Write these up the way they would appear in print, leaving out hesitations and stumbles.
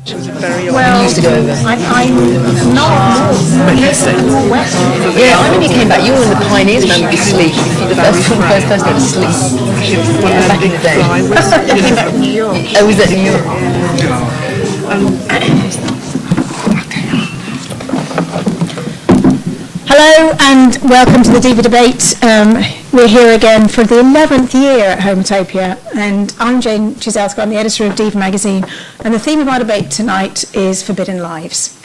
Well, used to go over. I'm not west. Yeah, I remember you came back. You were one of the pioneers, man, with your sleep. The first person to sleep back in the day. I came back from New York. Oh, was that New York? Hello and welcome to the DIVA debate. We're here again for the 11th year at Homotopia, and I'm Jane Chizelska. I'm the editor of DIVA magazine, and the theme of our debate tonight is forbidden lives.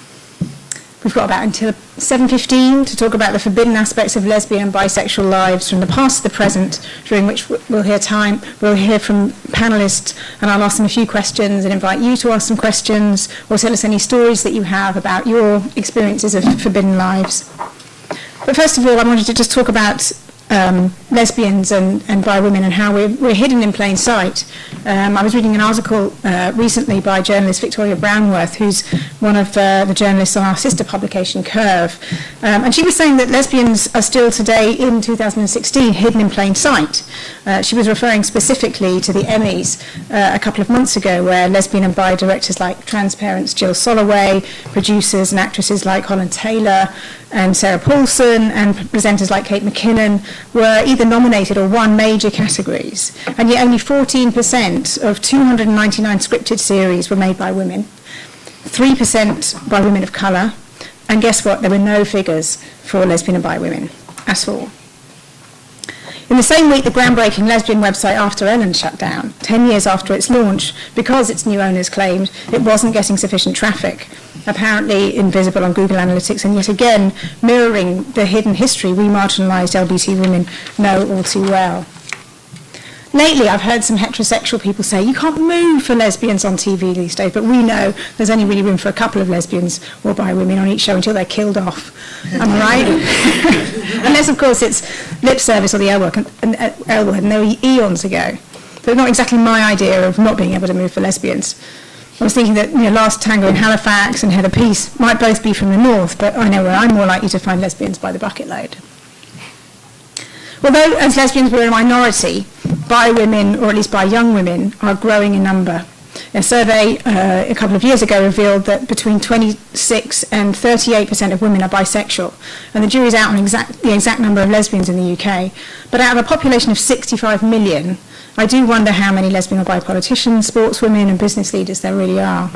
We've got about until 7:15 to talk about the forbidden aspects of lesbian and bisexual lives from the past to the present, during which we'll hear from panellists, and I'll ask them a few questions and invite you to ask some questions or tell us any stories that you have about your experiences of forbidden lives. But first of all, I wanted to just talk about lesbians and bi women and how we're hidden in plain sight. I was reading an article recently by journalist Victoria Brownworth, who's one of the journalists on our sister publication, Curve. And she was saying that lesbians are still today, in 2016, hidden in plain sight. She was referring specifically to the Emmys a couple of months ago, where lesbian and bi directors like Transparent's Jill Soloway, producers and actresses like Holland Taylor and Sarah Paulson, and presenters like Kate McKinnon were either nominated or won major categories. And yet only 14% of 299 scripted series were made by women, 3% by women of colour, and guess what? There were no figures for lesbian and bi women at all. In the same week, the groundbreaking lesbian website After Ellen shut down, 10 years after its launch, because its new owners claimed it wasn't getting sufficient traffic, apparently invisible on Google Analytics, and yet again mirroring the hidden history we marginalised LGBT women know all too well. Lately, I've heard some heterosexual people say, you can't move for lesbians on TV these days, but we know there's only really room for a couple of lesbians or bi women on each show until they're killed off. Am I right? Unless, of course, it's lip service or the L word, and they were eons ago. But not exactly my idea of not being able to move for lesbians. I was thinking that Last Tango in Halifax and Heather Peace might both be from the north, but I know where I'm more likely to find lesbians by the bucket load. Although as lesbians we're a minority, bi women, or at least bi young women, are growing in number. A survey a couple of years ago revealed that between 26 and 38% of women are bisexual, and the jury's out on the exact number of lesbians in the UK. But out of a population of 65 million, I do wonder how many lesbian or bi politicians, sportswomen and business leaders there really are.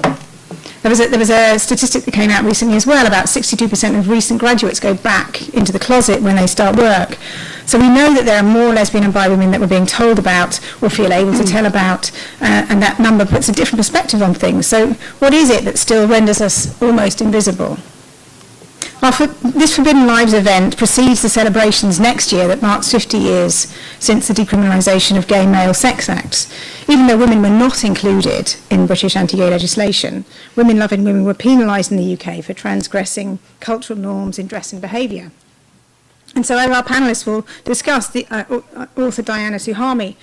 There was a statistic that came out recently as well, about 62% of recent graduates go back into the closet when they start work. So we know that there are more lesbian and bi women that we're being told about or feel able to tell about, and that number puts a different perspective on things. So what is it that still renders us almost invisible? This Forbidden Lives event precedes the celebrations next year that marks 50 years since the decriminalisation of gay male sex acts. Even though women were not included in British anti-gay legislation, women-loving women were penalised in the UK for transgressing cultural norms in dress and behaviour. And so our panellists will discuss, the author Diana Suhami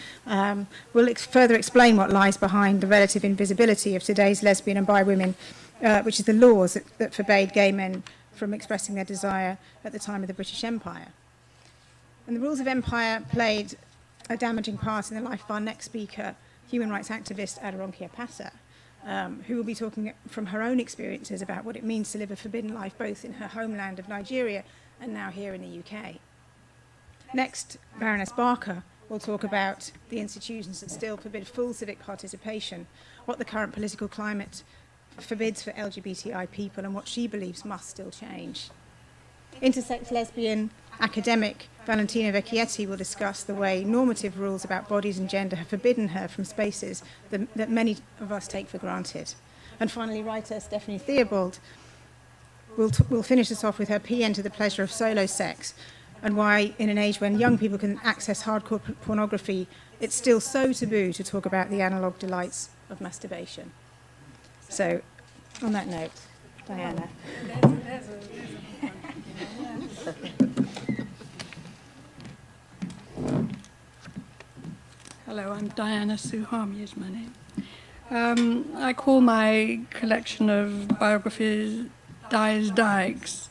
will further explain what lies behind the relative invisibility of today's lesbian and bi women, which is the laws that forbade gay men from expressing their desire at the time of the British Empire. And the rules of empire played a damaging part in the life of our next speaker, human rights activist Aderonke Apasa, who will be talking from her own experiences about what it means to live a forbidden life both in her homeland of Nigeria and now here in the UK. Next, Baroness Barker will talk about the institutions that still forbid full civic participation, what the current political climate forbids for LGBTI people, and what she believes must still change. Intersex lesbian academic Valentina Vecchietti will discuss the way normative rules about bodies and gender have forbidden her from spaces that many of us take for granted. And finally, writer Stephanie Theobald will finish us off with her PN to the pleasure of solo sex, and why, in an age when young people can access hardcore pornography, it's still so taboo to talk about the analogue delights of masturbation. So, on that note, Diana. Hello, I'm Diana Suhami is my name. I call my collection of biographies Di's Dykes.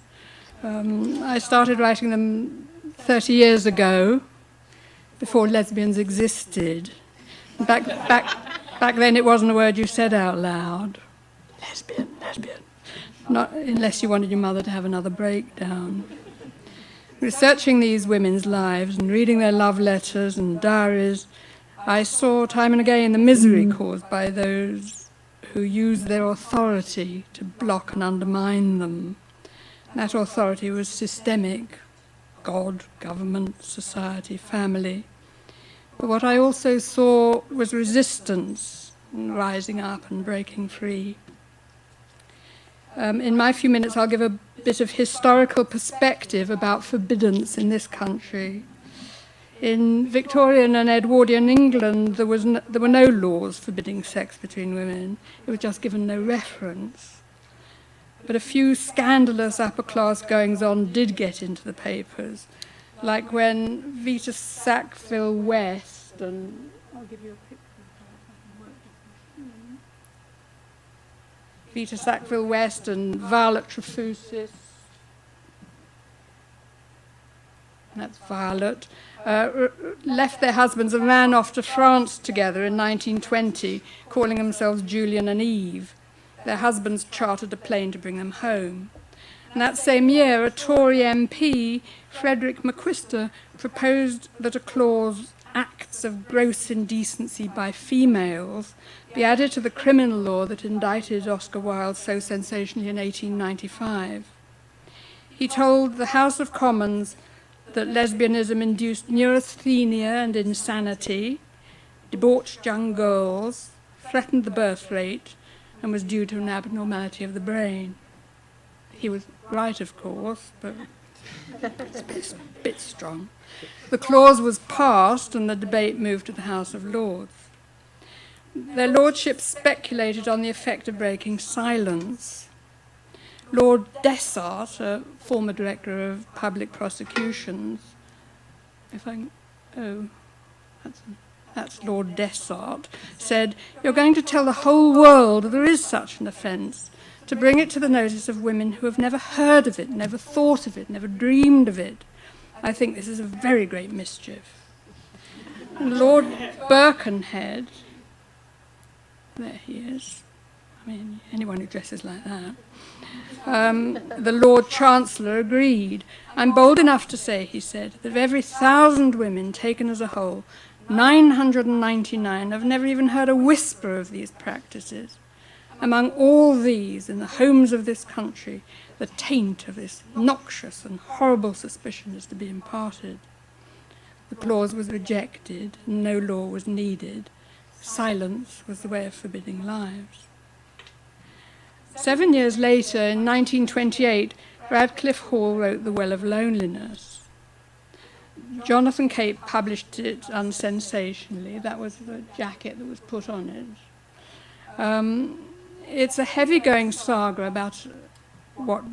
I started writing them 30 years ago, before lesbians existed. Back then it wasn't a word you said out loud. lesbian. Not unless you wanted your mother to have another breakdown. Researching these women's lives and reading their love letters and diaries, I saw time and again the misery caused by those who used their authority to block and undermine them. That authority was systemic: God, government, society, family. But what I also saw was resistance, rising up and breaking free. In my few minutes, I'll give a bit of historical perspective about forbiddance in this country. In Victorian and Edwardian England, there were no laws forbidding sex between women. It was just given no reference. But a few scandalous upper-class goings-on did get into the papers, like when Vita Sackville West and... I'll give you a picture. Vita Sackville West and Violet Trefusis, that's Violet, left their husbands and ran off to France together in 1920, calling themselves Julian and Eve. Their husbands chartered a plane to bring them home. And that same year, a Tory MP, Frederick McQuister, proposed that a clause, acts of gross indecency by females, be added to the criminal law that indicted Oscar Wilde so sensationally in 1895. He told the House of Commons that lesbianism induced neurasthenia and insanity, debauched young girls, threatened the birth rate, and was due to an abnormality of the brain. He was right, of course, but it's a bit strong. The clause was passed and the debate moved to the House of Lords. Their lordships speculated on the effect of breaking silence. Lord Dessart, a former director of public prosecutions, that's Lord Dessart, said, "You're going to tell the whole world there is such an offence, to bring it to the notice of women who have never heard of it, never thought of it, never dreamed of it. I think this is a very great mischief." And Lord Birkenhead, there he is, I mean, anyone who dresses like that, the Lord Chancellor agreed. "I'm bold enough to say," he said, "that of every 1,000 women taken as a whole, 999 have never even heard a whisper of these practices. Among all these, in the homes of this country, the taint of this noxious and horrible suspicion is to be imparted." The clause was rejected, and no law was needed. Silence was the way of forbidding lives. 7 years later, in 1928, Radcliffe Hall wrote The Well of Loneliness. Jonathan Cape published it unsensationally. That was the jacket that was put on it. It's a heavy-going saga about what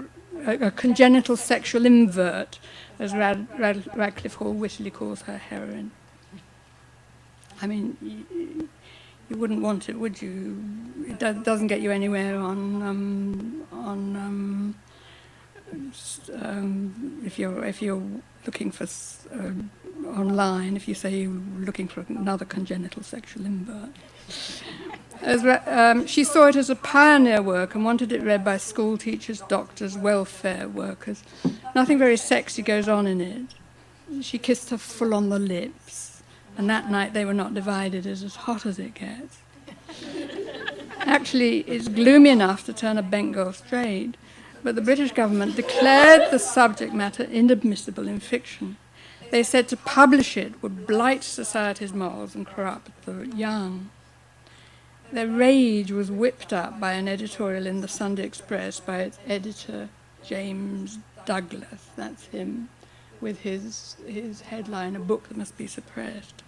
a congenital sexual invert, as Radcliffe Hall wittily calls her heroine. I mean, you wouldn't want it, would you? It doesn't get you anywhere if you're looking for online. If you say you're looking for another congenital sexual invert. She saw it as a pioneer work and wanted it read by school teachers, doctors, welfare workers. Nothing very sexy goes on in it. She kissed her full on the lips, and that night they were not divided. It's as hot as it gets. Actually, it's gloomy enough to turn a bent girl straight, but the British government declared the subject matter inadmissible in fiction. They said to publish it would blight society's morals and corrupt the young. Their rage was whipped up by an editorial in the Sunday Express by its editor, James Douglas, that's him, with his headline, "A Book That Must Be Suppressed."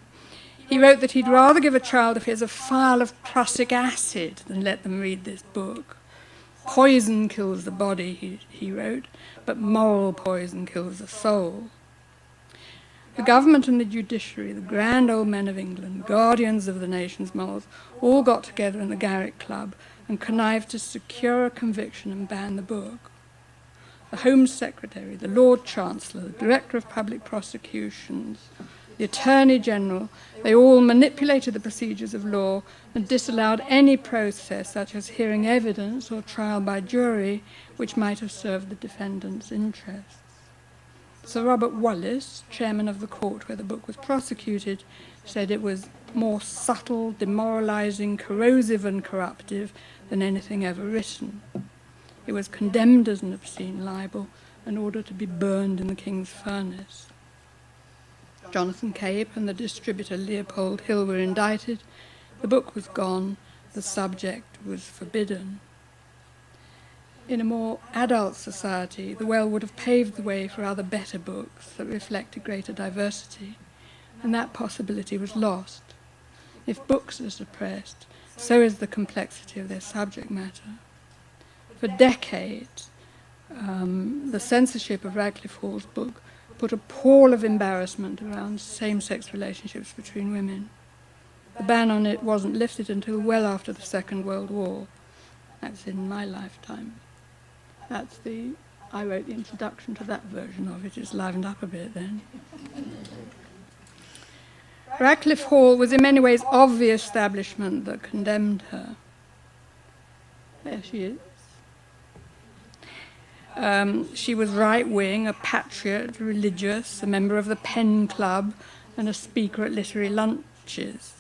He wrote that he'd rather give a child of his a phial of prussic acid than let them read this book. "Poison kills the body," he wrote, "but moral poison kills the soul." The government and the judiciary, the grand old men of England, guardians of the nation's morals, all got together in the Garrick Club and connived to secure a conviction and ban the book. The Home Secretary, the Lord Chancellor, the Director of Public Prosecutions, the Attorney General, they all manipulated the procedures of law and disallowed any process such as hearing evidence or trial by jury which might have served the defendant's interests. Sir Robert Wallace, chairman of the court where the book was prosecuted, said it was more subtle, demoralizing, corrosive and corruptive than anything ever written. It was condemned as an obscene libel and ordered to be burned in the King's furnace. Jonathan Cape and the distributor Leopold Hill were indicted. The book was gone. The subject was forbidden. In a more adult society, the well would have paved the way for other better books that reflected greater diversity, and that possibility was lost. If books are suppressed, so is the complexity of their subject matter. For decades, the censorship of Radcliffe Hall's book put a pall of embarrassment around same-sex relationships between women. The ban on it wasn't lifted until well after the Second World War. That's in my lifetime. I wrote the introduction to that version of it. It's livened up a bit then. Radcliffe Hall was in many ways of the establishment that condemned her. There she is. She was right-wing, a patriot, religious, a member of the Pen Club, and a speaker at literary lunches.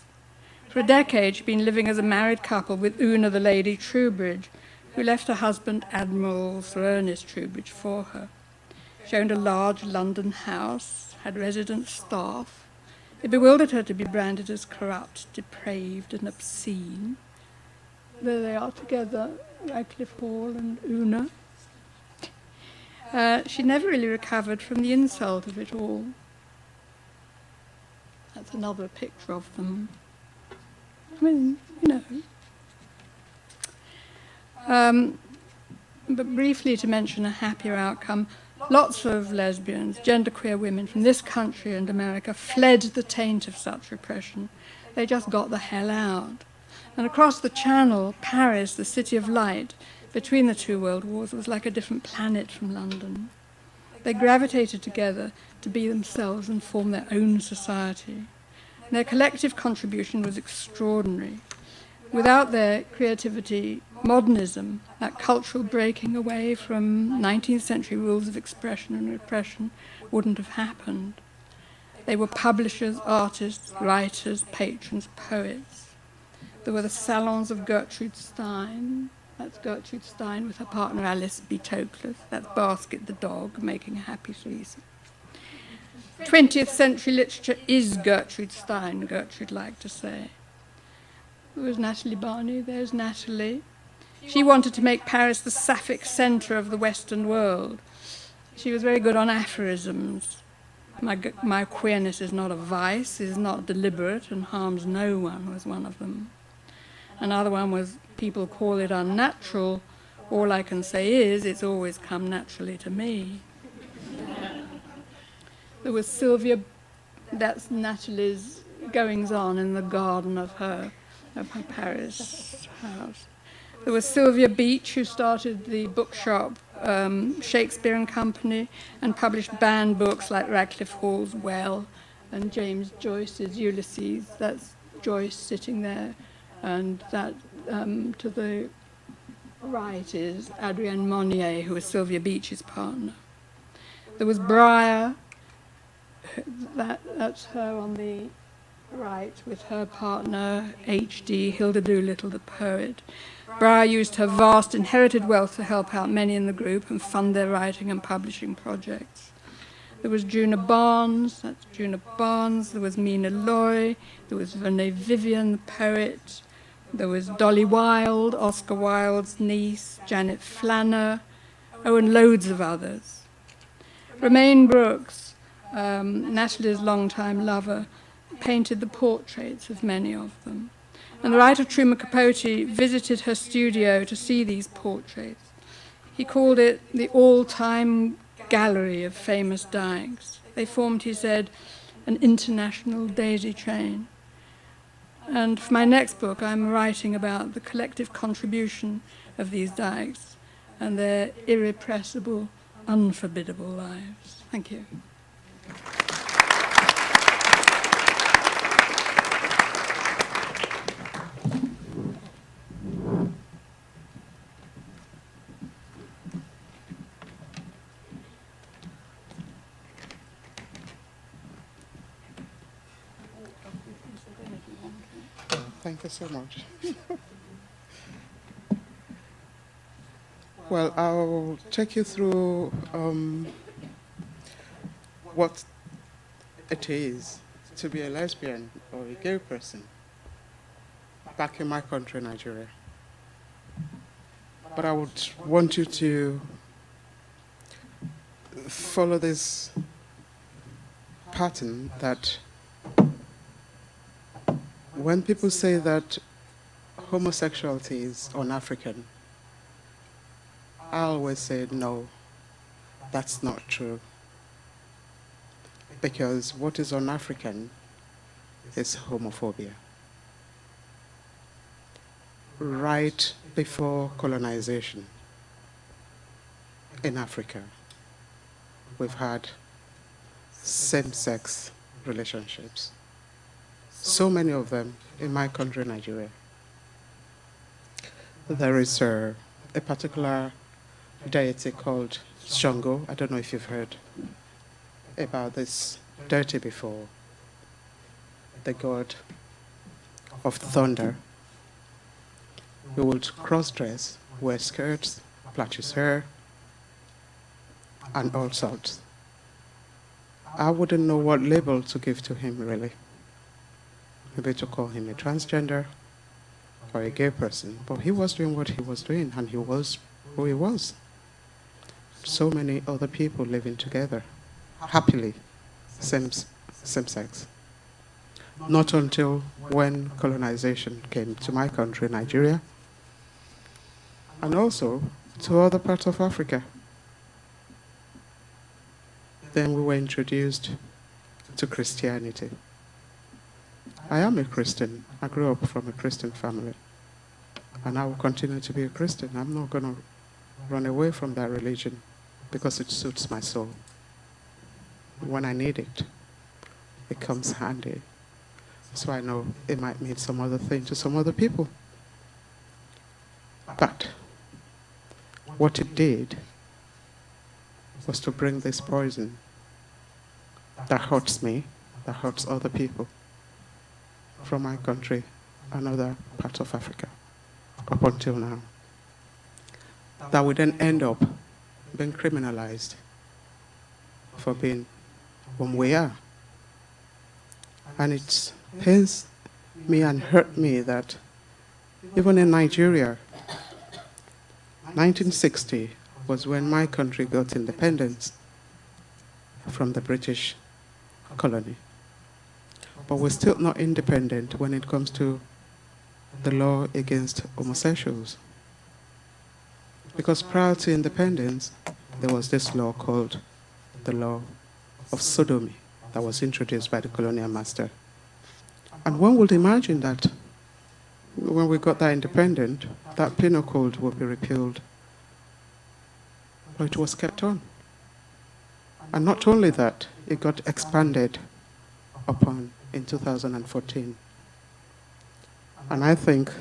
For a decade, she'd been living as a married couple with Una the Lady Troubridge, who left her husband, Admiral Sir Ernest Troubridge, for her. She owned a large London house, had resident staff. It bewildered her to be branded as corrupt, depraved, and obscene. There they are together, Radcliffe Hall and Una. She never really recovered from the insult of it all. That's another picture of them. I mean, you know. But briefly to mention a happier outcome, lots of lesbians, genderqueer women from this country and America fled the taint of such repression. They just got the hell out. And across the Channel, Paris, the city of light, between the two world wars, was like a different planet from London. They gravitated together to be themselves and form their own society. And their collective contribution was extraordinary. Without their creativity, modernism, that cultural breaking away from 19th century rules of expression and repression, wouldn't have happened. They were publishers, artists, writers, patrons, poets. There were the salons of Gertrude Stein. That's Gertrude Stein with her partner Alice B. Toklas. That's Basket the dog, making a happy threesome. 20th century literature is Gertrude Stein, Gertrude liked to say. There was Natalie Barney, there's Natalie. She wanted to make Paris the Sapphic centre of the Western world. She was very good on aphorisms. My queerness is not a vice, is not deliberate and harms no one, was one of them. Another one was, people call it unnatural. All I can say is, it's always come naturally to me. There was Sylvia, that's Natalie's goings-on in the garden of her Paris house. There was Sylvia Beach, who started the bookshop Shakespeare and Company and published banned books like Radcliffe Hall's Well and James Joyce's Ulysses. That's Joyce sitting there, and that to the right is Adrienne Monnier, who was Sylvia Beach's partner. There was Briar, that's her on the right, with her partner, H.D. Hilda Doolittle, the poet. Briar used her vast inherited wealth to help out many in the group and fund their writing and publishing projects. There was Juna Barnes, that's Juna Barnes. There was Mina Loy. There was Renee Vivian, the poet. There was Dolly Wilde, Oscar Wilde's niece, Janet Flanner, and loads of others. Romaine Brooks, Natalie's longtime lover, painted the portraits of many of them. And the writer Truman Capote visited her studio to see these portraits. He called it the all-time gallery of famous dykes. They formed, he said, an international daisy chain. And for my next book, I'm writing about the collective contribution of these dykes and their irrepressible, unforbiddable lives. Thank you. Thank you so much. Well, I'll take you through what it is to be a lesbian or a gay person back in my country, Nigeria. But I would want you to follow this pattern that when people say that homosexuality is un-African, I always say no, that's not true. Because what is un-African is homophobia. Right before colonization in Africa, we've had same-sex relationships. So many of them in my country, Nigeria. There is a particular deity called Shango. I don't know if you've heard about this deity before. The god of thunder. He would cross-dress, wear skirts, plait his hair, and all sorts. I wouldn't know what label to give to him, really. Maybe to call him a transgender or a gay person. But he was doing what he was doing, and he was who he was. So many other people living together, happily, same sex. Not until when colonization came to my country, Nigeria, and also to other parts of Africa. Then we were introduced to Christianity. I am a Christian. I grew up from a Christian family. And I will continue to be a Christian. I'm not going to run away from that religion because it suits my soul. When I need it, it comes handy. So I know it might mean some other thing to some other people. But what it did was to bring this poison that hurts me, that hurts other people from my country and other parts of Africa up until now. That would then end up being criminalized for being whom we are. And it pains me and hurt me that even in Nigeria, 1960 was when my country got independence from the British colony. But we're still not independent when it comes to the law against homosexuals. Because prior to independence, there was this law called the law of sodomy that was introduced by the colonial master. And one would imagine that when we got that independent, that penal code would be repealed. But it was kept on. And not only that, it got expanded upon in 2014. And I think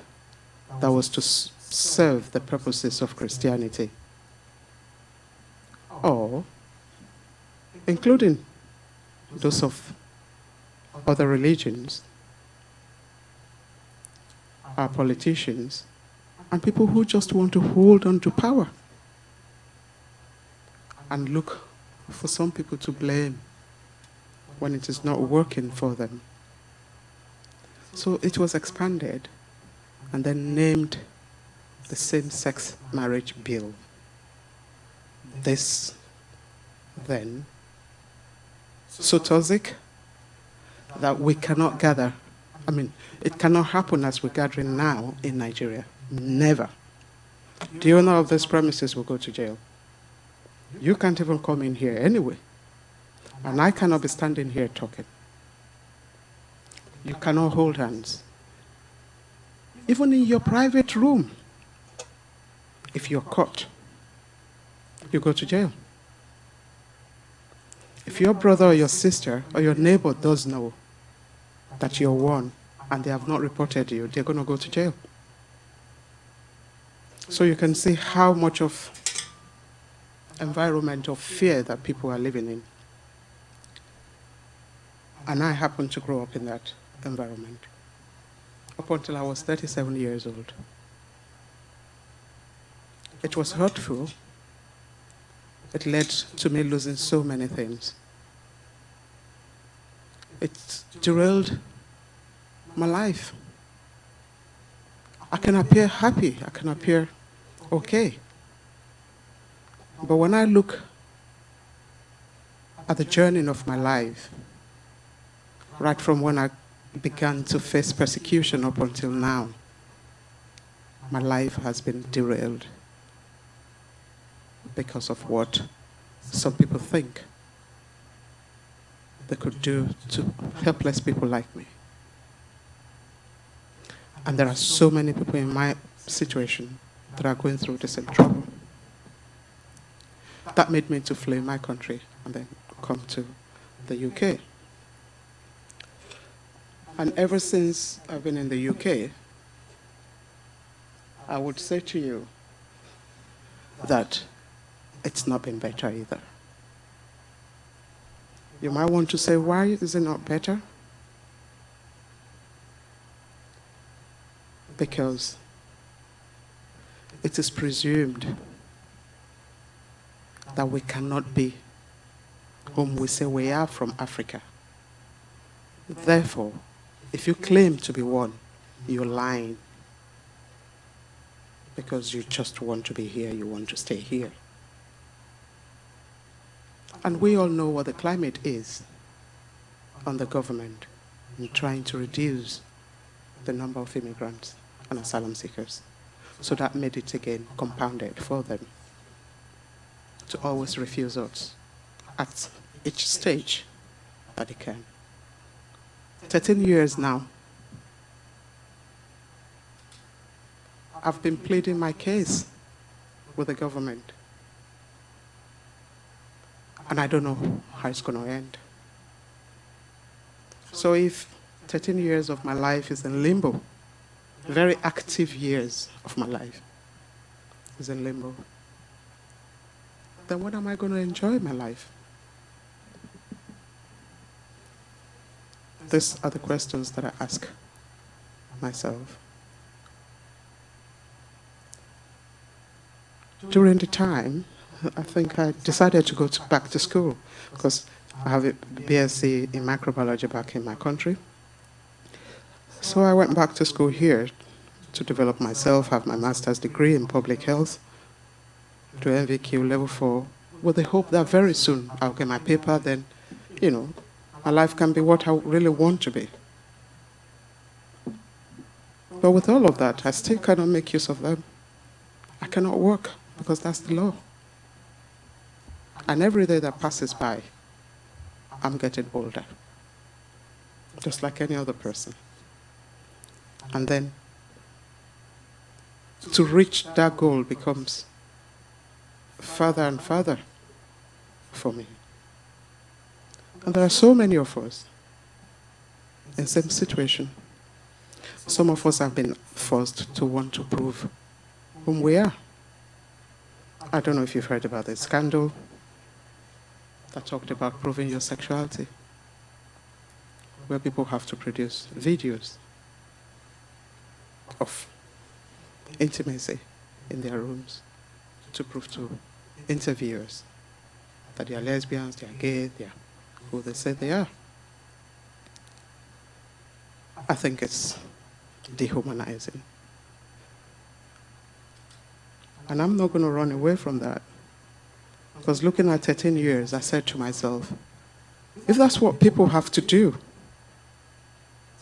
that was to serve the purposes of Christianity. Or, including those of other religions, our politicians, and people who just want to hold on to power and look for some people to blame when it is not working for them. So it was expanded and then named the Same-Sex Marriage Bill. This then so toxic that we cannot gather. I mean, it cannot happen as we're gathering now in Nigeria. Never. The owner of this premises will go to jail. You can't even come in here anyway. And I cannot be standing here talking. You cannot hold hands. Even in your private room, if you're caught, you go to jail. If your brother or your sister or your neighbor does know that you're one and they have not reported you, they're going to go to jail. So you can see how much of environment of fear that people are living in. And I happen to grow up in that environment up until I was 37 years old. It was hurtful. It led to me losing so many things. It derailed my life. I can appear happy, I can appear okay. But when I look at the journey of my life, right from when I began to face persecution up until now, my life has been derailed because of what some people think they could do to helpless people like me. And there are so many people in my situation that are going through the same trouble. That made me to flee my country and then come to the UK. And ever since I've been in the UK, I would say to you that it's not been better either. You might want to say, why is it not better? Because it is presumed that we cannot be whom we say we are from Africa. Therefore, if you claim to be one, you're lying. Because you just want to be here, you want to stay here. And we all know what the climate is on the government in trying to reduce the number of immigrants and asylum seekers. So that made it again compounded for them to always refuse us at each stage that they can. 13 years now, I've been pleading my case with the government. And I don't know how it's going to end. So if 13 years of my life is in limbo, very active years of my life is in limbo, then when am I going to enjoy my life? These are the questions that I ask myself. During the time, I think I decided to go back to school because I have a BSc in microbiology back in my country. So I went back to school here to develop myself, have my master's degree in public health, do MVQ level 4, with the hope that very soon I'll get my paper, then, my life can be what I really want to be. But with all of that, I still cannot make use of them. I cannot work because that's the law. And every day that passes by, I'm getting older, just like any other person. And then to reach that goal becomes further and further for me. And there are so many of us in the same situation. Some of us have been forced to want to prove whom we are. I don't know if you've heard about the scandal that talked about proving your sexuality, where people have to produce videos of intimacy in their rooms to prove to interviewers that they are lesbians, they are gay, they are who they say they are. I think it's dehumanizing. And I'm not going to run away from that. Because looking at 13 years, I said to myself, if that's what people have to do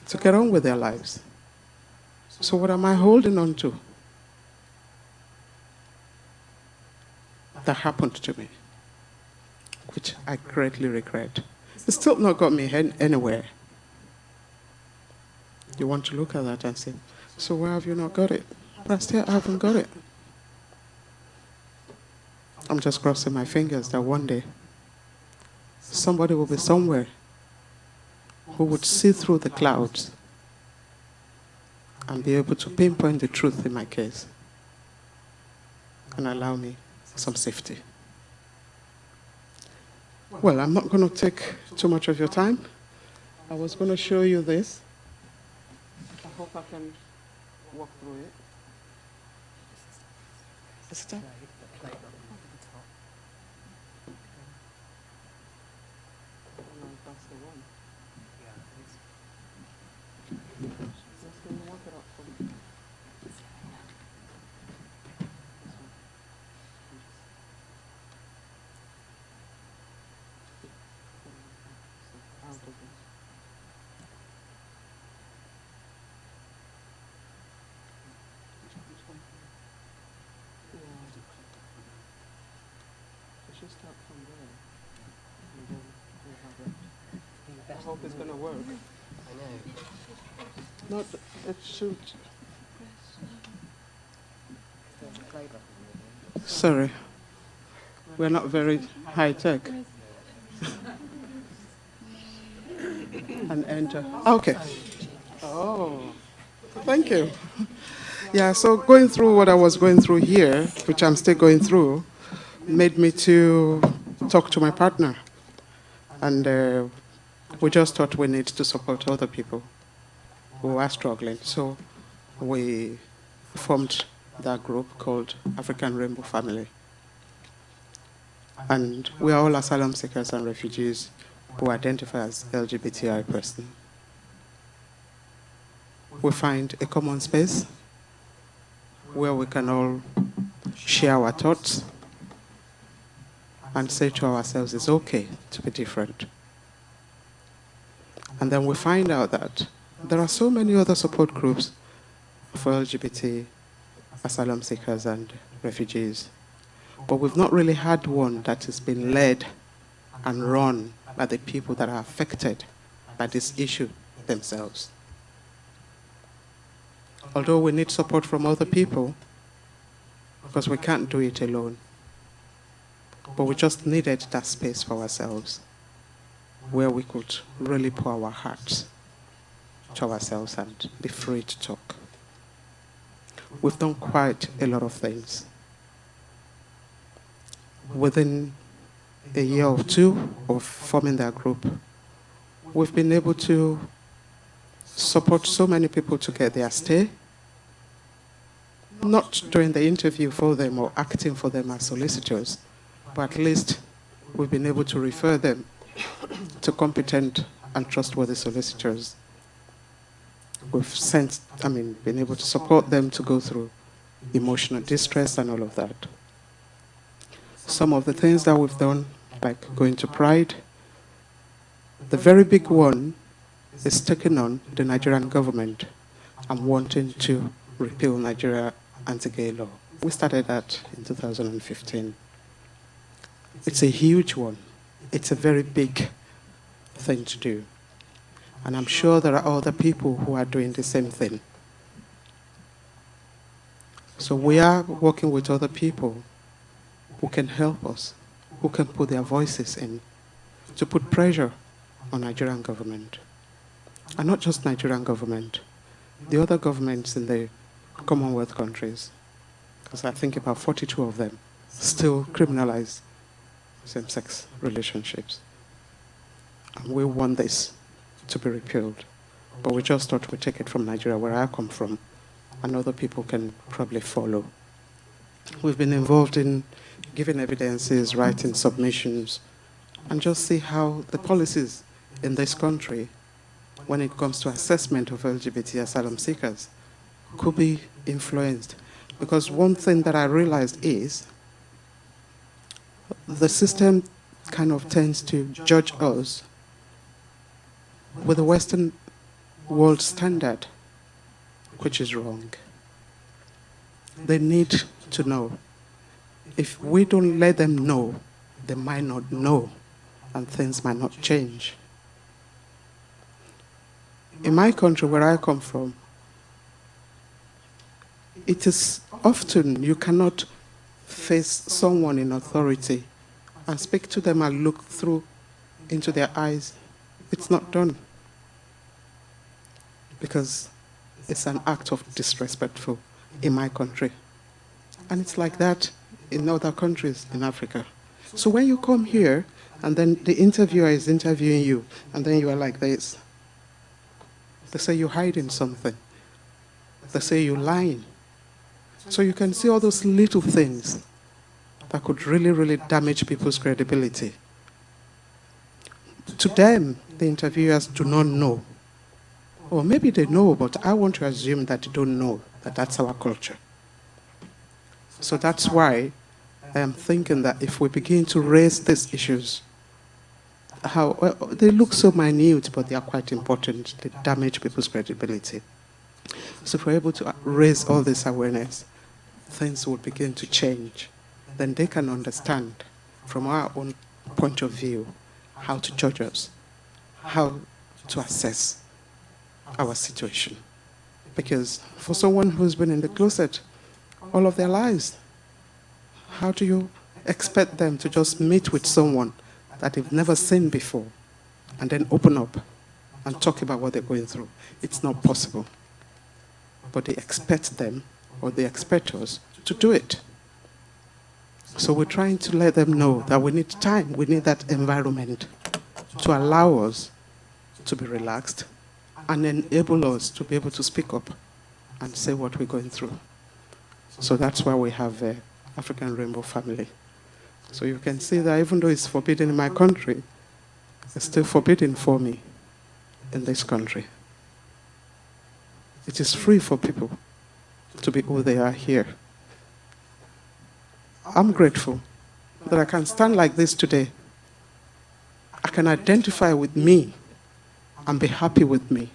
to get on with their lives, so what am I holding on to that happened to me, which I greatly regret? It's still not got me anywhere. You want to look at that and say, so why have you not got it? But I still haven't got it. I'm just crossing my fingers that one day somebody will be somewhere who would see through the clouds and be able to pinpoint the truth in my case and allow me some safety. Well, I'm not going to take too much of your time. I was going to show you this. hope I can walk through it. Is it up? No, that's the one. Yes, can you walk it up for me? Out of it. Yeah. It should start from there. And then we have it. I hope it's going to work. No, it should. Sorry. We're not very high tech. And enter. Okay. Oh, thank you. Yeah, so going through what I was going through here, which I'm still going through, made me to talk to my partner. And we just thought we need to support other people who are struggling. So we formed that group called African Rainbow Family. And we are all asylum seekers and refugees who identify as LGBTI person. We find a common space where we can all share our thoughts and say to ourselves it's okay to be different. And then we find out that there are so many other support groups for LGBT asylum seekers and refugees, but we've not really had one that has been led and run by the people that are affected by this issue themselves. Although we need support from other people, because we can't do it alone, but we just needed that space for ourselves, where we could really pour our hearts to ourselves and be free to talk. We've done quite a lot of things. Within a year or two of forming that group, we've been able to support so many people to get their stay, not doing the interview for them or acting for them as solicitors, but at least we've been able to refer them to competent and trustworthy solicitors. We've been able to support them to go through emotional distress and all of that. Some of the things that we've done, like going to Pride, the very big one is taking on the Nigerian government and wanting to repeal Nigeria anti-gay law. We started that in 2015. It's a huge one. It's a very big thing to do. And I'm sure there are other people who are doing the same thing. So we are working with other people who can help us, who can put their voices in, to put pressure on Nigerian government. And not just Nigerian government, the other governments in the Commonwealth countries, because I think about 42 of them still criminalize same-sex relationships. And we want this to be repealed. But we just thought we'd take it from Nigeria, where I come from, and other people can probably follow. We've been involved in giving evidences, writing submissions, and just see how the policies in this country, when it comes to assessment of LGBT asylum seekers, could be influenced. Because one thing that I realized is the system kind of tends to judge us with the Western world standard, which is wrong. They need to know. If we don't let them know, they might not know, and things might not change. In my country, where I come from, it is often you cannot face someone in authority and speak to them and look through into their eyes. It's not done. Because it's an act of disrespectful in my country. And it's like that in other countries in Africa. So when you come here, and then the interviewer is interviewing you, and then you are like this, they say you're hiding something. they say you're lying. So you can see all those little things that could really, really damage people's credibility. To them, the interviewers do not know. Or maybe they know, but I want to assume that they don't know that that's our culture. So that's why I am thinking that if we begin to raise these issues, they look so minute, but they are quite important. They damage people's credibility. So if we're able to raise all this awareness, things will begin to change. Then they can understand from our own point of view how to judge us, how to assess our situation. Because for someone who's been in the closet all of their lives, how do you expect them to just meet with someone that they've never seen before and then open up and talk about what they're going through? It's not possible. But they expect them, or they expect us, to do it. So we're trying to let them know that we need time, we need that environment to allow us to be relaxed and enable us to be able to speak up and say what we're going through. So that's why we have African Rainbow Family. So you can see that even though it's forbidden in my country, it's still forbidden for me in this country. It is free for people to be who they are here. I'm grateful that I can stand like this today. I can identify with me and be happy with me.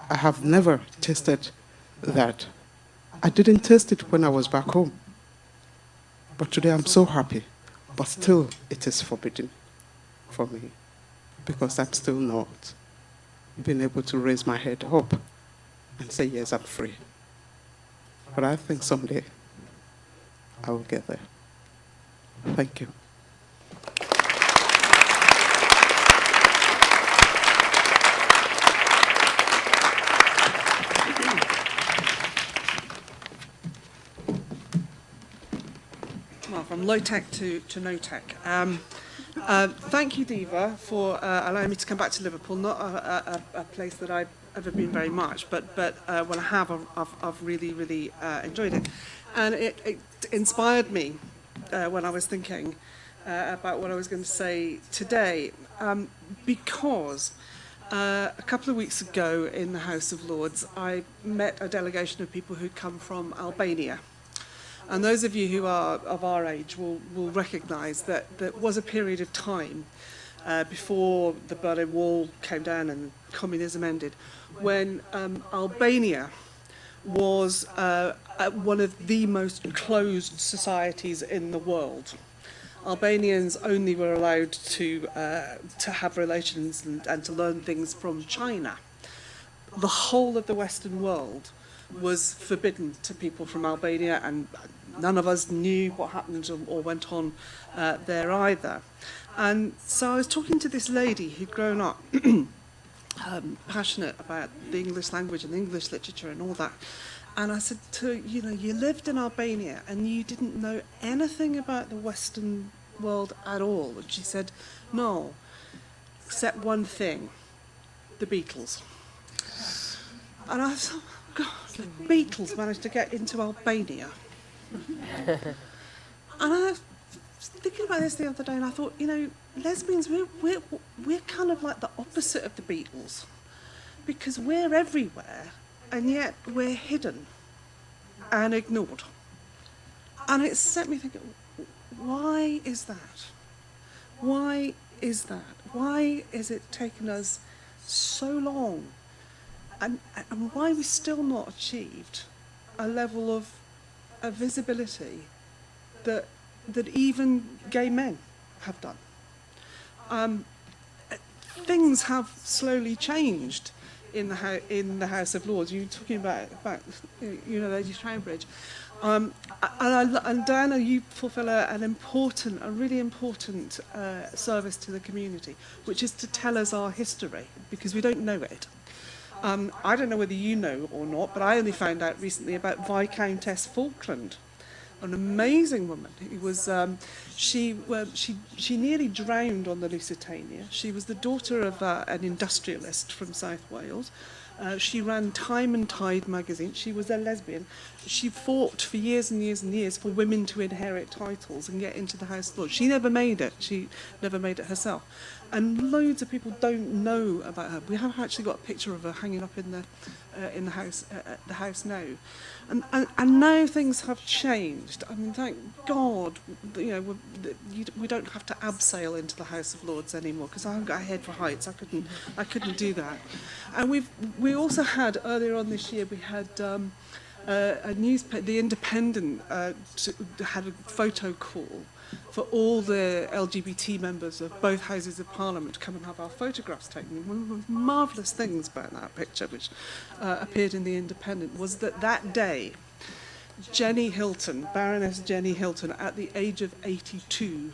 I have never tasted that. I didn't taste it when I was back home. But today I'm so happy. But still, it is forbidden for me because I'm still not being able to raise my head up and say, yes, I'm free. But I think someday I will get there. Thank you. Well, from low-tech to no-tech. Thank you, DIVA, for allowing me to come back to Liverpool. Not a place that I've ever been very much, but when I have, I've really, really enjoyed it. And it inspired me when I was thinking about what I was going to say today, because a couple of weeks ago in the House of Lords, I met a delegation of people who'd come from Albania. And those of you who are of our age will recognise that there was a period of time before the Berlin Wall came down and communism ended, when Albania was one of the most closed societies in the world. Albanians only were allowed to have relations and to learn things from China. The whole of the Western world was forbidden to people from Albania, and none of us knew what happened or went on there either. And so I was talking to this lady who'd grown up passionate about the English language and English literature and all that. And I said to her, you know, you lived in Albania and you didn't know anything about the Western world at all. And she said, no, except one thing, the Beatles. And I thought, oh God, the Beatles managed to get into Albania. And I was thinking about this the other day, and I thought, you know, lesbians, we're kind of like the opposite of the Beatles, because we're everywhere, and yet we're hidden and ignored. And it set me thinking, why is that? Why is that? Why is it taken us so long? And why we still not achieved a level of visibility that even gay men have done. Things have slowly changed in the House of Lords. You were talking about you know, Lady Trowbridge, and Diana, you fulfil a really important service to the community, which is to tell us our history, because we don't know it. I don't know whether you know or not, but I only found out recently about Viscountess Falkland, an amazing woman. It was she nearly drowned on the Lusitania. She was the daughter of an industrialist from South Wales. She ran Time and Tide magazine. She was a lesbian. She fought for years and years and years for women to inherit titles and get into the House of Lords. She never made it. She never made it herself. And loads of people don't know about her. We have actually got a picture of her hanging up in the house now. And now things have changed. I mean, thank God, we don't have to abseil into the House of Lords anymore, because I haven't got a head for heights. I couldn't do that. And we also had earlier on this year, we had a newspaper, The Independent, had a photo call for all the LGBT members of both houses of Parliament to come and have our photographs taken. One of the marvellous things about that picture, which appeared in The Independent, was that day, Jenny Hilton, Baroness Jenny Hilton, at the age of 82,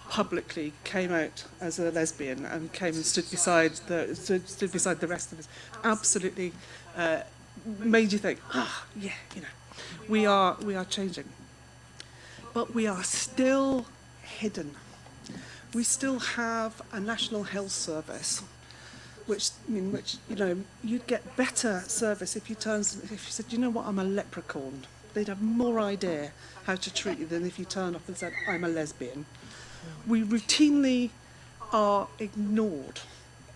publicly came out as a lesbian and came and stood beside the rest of us. Absolutely made you think, we are changing. But we are still hidden. We still have a National Health Service, which you'd get better service if you said, you know what, I'm a leprechaun. They'd have more idea how to treat you than if you turned up and said, I'm a lesbian. We routinely are ignored,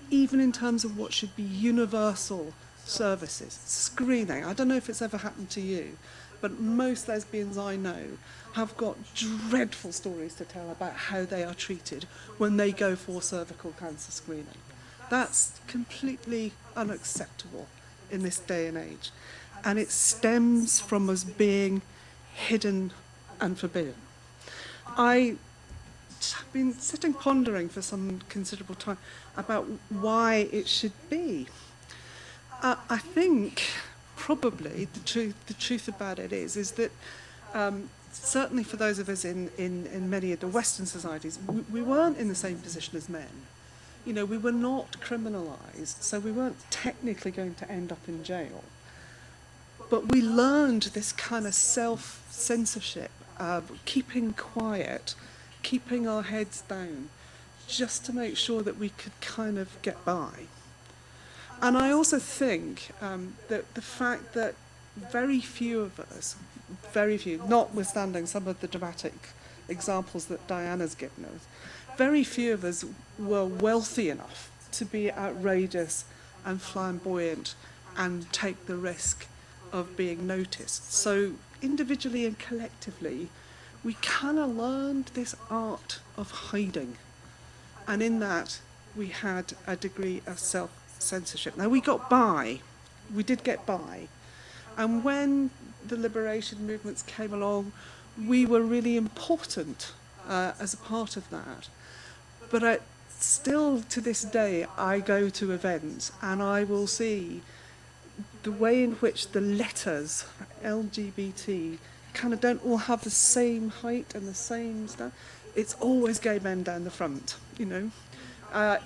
even in terms of what should be universal services. Screening. I don't know if it's ever happened to you, but most lesbians I know have got dreadful stories to tell about how they are treated when they go for cervical cancer screening. That's completely unacceptable in this day and age. And it stems from us being hidden and forbidden. I've been sitting pondering for some considerable time about why it should be. I think probably the truth about it is that certainly for those of us in many of the Western societies, we weren't in the same position as men. We were not criminalised, so we weren't technically going to end up in jail. But we learned this kind of self-censorship, keeping quiet, keeping our heads down, just to make sure that we could kind of get by. And I also think that the fact that very few of us, notwithstanding some of the dramatic examples that Diana's given us, very few of us were wealthy enough to be outrageous and flamboyant and take the risk of being noticed. So individually and collectively, we kind of learned this art of hiding. And in that, we had a degree of self-censorship. Now, we got by. We did get by. And when the liberation movements came along, we were really important as a part of that. But still, to this day, I go to events and I will see the way in which the letters LGBT kind of don't all have the same height and the same stuff. It's always gay men down the front,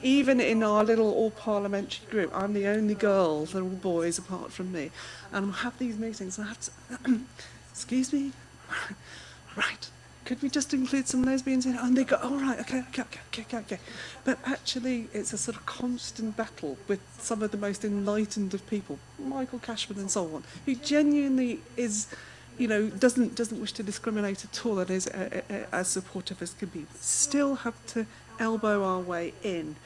Even in our little all-parliamentary group, I'm the only girl, they're all boys apart from me. And we'll have these meetings, and I have to, excuse me? Right, could we just include some lesbians in it? And they go, oh, right, okay. But actually, it's a sort of constant battle with some of the most enlightened of people, Michael Cashman and so on, who genuinely is, doesn't wish to discriminate at all and is as supportive as can be. But still have to elbow our way in.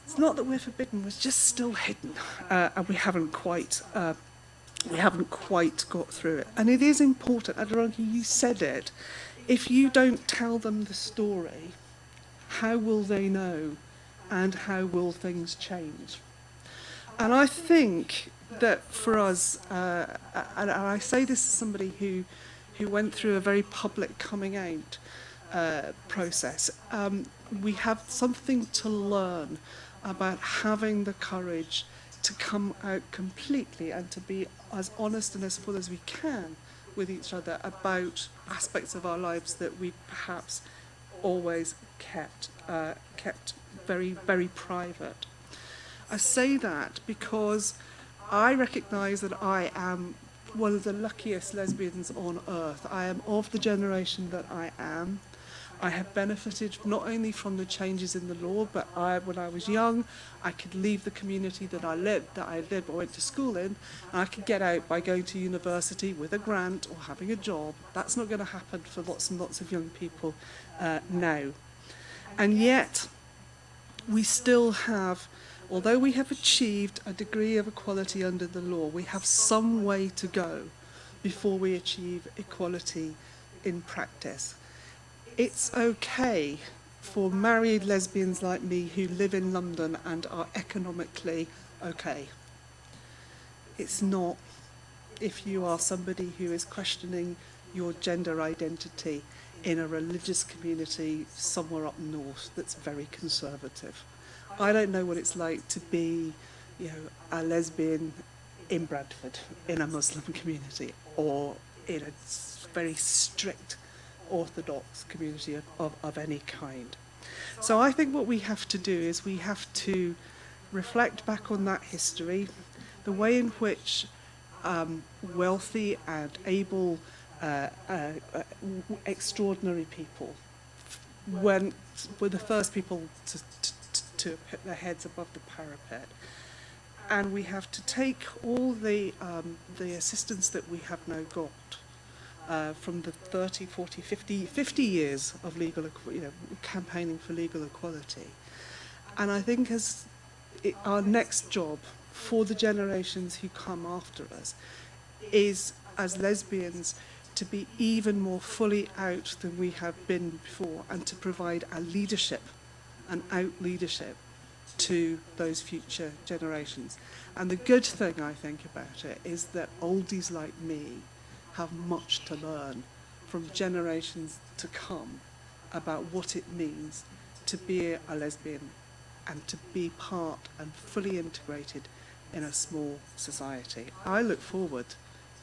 It's not that we're forbidden; we're just still hidden, and we haven't quite got through it. And it is important. Aderonke, you said it. If you don't tell them the story, how will they know, and how will things change? And I think that for us, and I say this as somebody who went through a very public coming out process, we have something to learn about having the courage to come out completely and to be as honest and as full as we can with each other about aspects of our lives that we perhaps always kept very, very private. I say that because I recognise that I am one of the luckiest lesbians on earth. I am of the generation that I am. I have benefited not only from the changes in the law, but when I was young, I could leave the community that I lived, or went to school in, and I could get out by going to university with a grant or having a job. That's not going to happen for lots and lots of young people now. And yet, we still have, although we have achieved a degree of equality under the law, we have some way to go before we achieve equality in practice. It's okay for married lesbians like me who live in London and are economically okay. It's not if you are somebody who is questioning your gender identity in a religious community somewhere up north that's very conservative. I don't know what it's like to be, a lesbian in Bradford in a Muslim community or in a very strict Orthodox community of any kind. So I think what we have to do is we have to reflect back on that history, the way in which wealthy and able, extraordinary people were the first people to put their heads above the parapet. And we have to take all the assistance that we have now got from the 30, 40, 50 years of campaigning for legal equality. And I think our next job for the generations who come after us is, as lesbians, to be even more fully out than we have been before, and to provide a leadership, an out leadership, to those future generations. And the good thing, I think, about it is that oldies like me have much to learn from generations to come about what it means to be a lesbian and to be part and fully integrated in a small society. I look forward